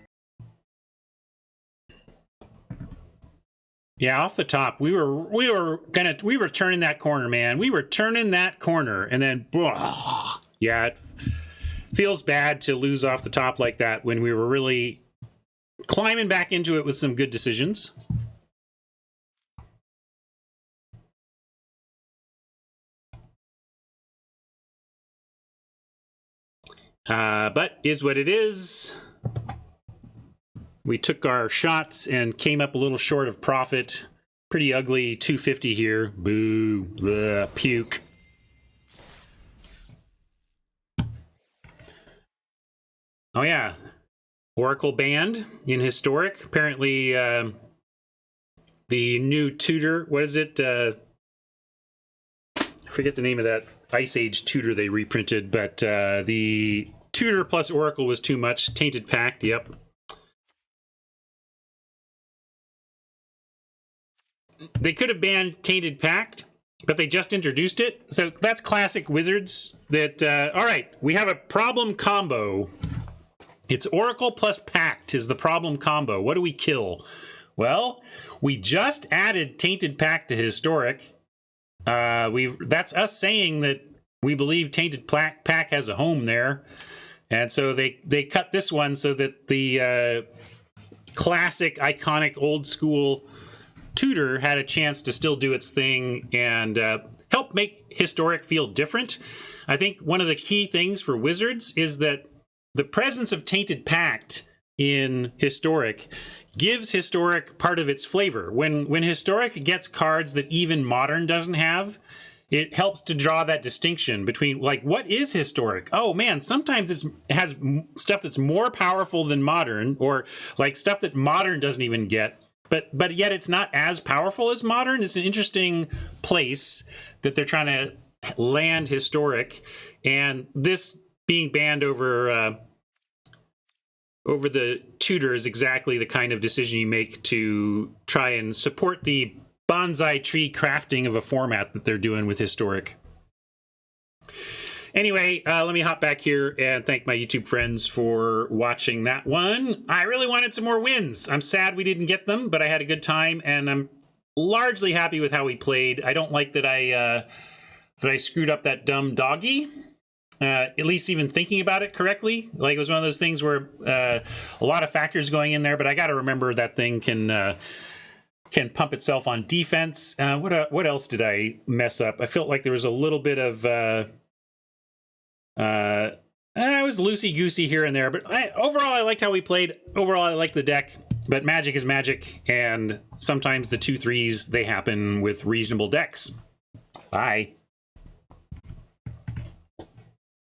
Yeah, off the top, we were turning that corner, man. We were turning that corner, and then, yeah, it feels bad to lose off the top like that when we were really climbing back into it with some good decisions. But is what it is. We took our shots and came up a little short of profit. Pretty ugly 250 here. Boo. Bleh, puke. Oh, yeah. Oracle banned in Historic. Apparently, the new tutor, what is it? I forget the name of that Ice Age tutor they reprinted, but the tutor plus Oracle was too much. Tainted Pact, yep. They could have banned Tainted Pact, but they just introduced it. So that's classic Wizards. That all right, we have a problem combo. It's Oracle plus Pact is the problem combo. What do we kill? Well, we just added Tainted Pact to Historic. That's us saying that we believe Tainted Pact has a home there. And so they cut this one so that the classic, iconic, old school tutor had a chance to still do its thing and help make Historic feel different. I think one of the key things for Wizards is that the presence of Tainted Pact in Historic gives Historic part of its flavor. When Historic gets cards that even Modern doesn't have, it helps to draw that distinction between, like, what is Historic? Oh man, sometimes it has stuff that's more powerful than Modern, or like stuff that Modern doesn't even get, but yet it's not as powerful as Modern. It's an interesting place that they're trying to land Historic, and this being banned over the tutor is exactly the kind of decision you make to try and support the bonsai tree crafting of a format that they're doing with Historic. Anyway, let me hop back here and thank my YouTube friends for watching that one. I really wanted some more wins. I'm sad we didn't get them, but I had a good time, and I'm largely happy with how we played. I don't like that I screwed up that dumb doggy. At least even thinking about it correctly. Like, it was one of those things where a lot of factors going in there, but I got to remember that thing can pump itself on defense. What else did I mess up? I felt like there was a little bit of I was loosey-goosey here and there, but overall I liked how we played. Overall I liked the deck, but Magic is Magic, and sometimes the 2-3s, they happen with reasonable decks. Bye.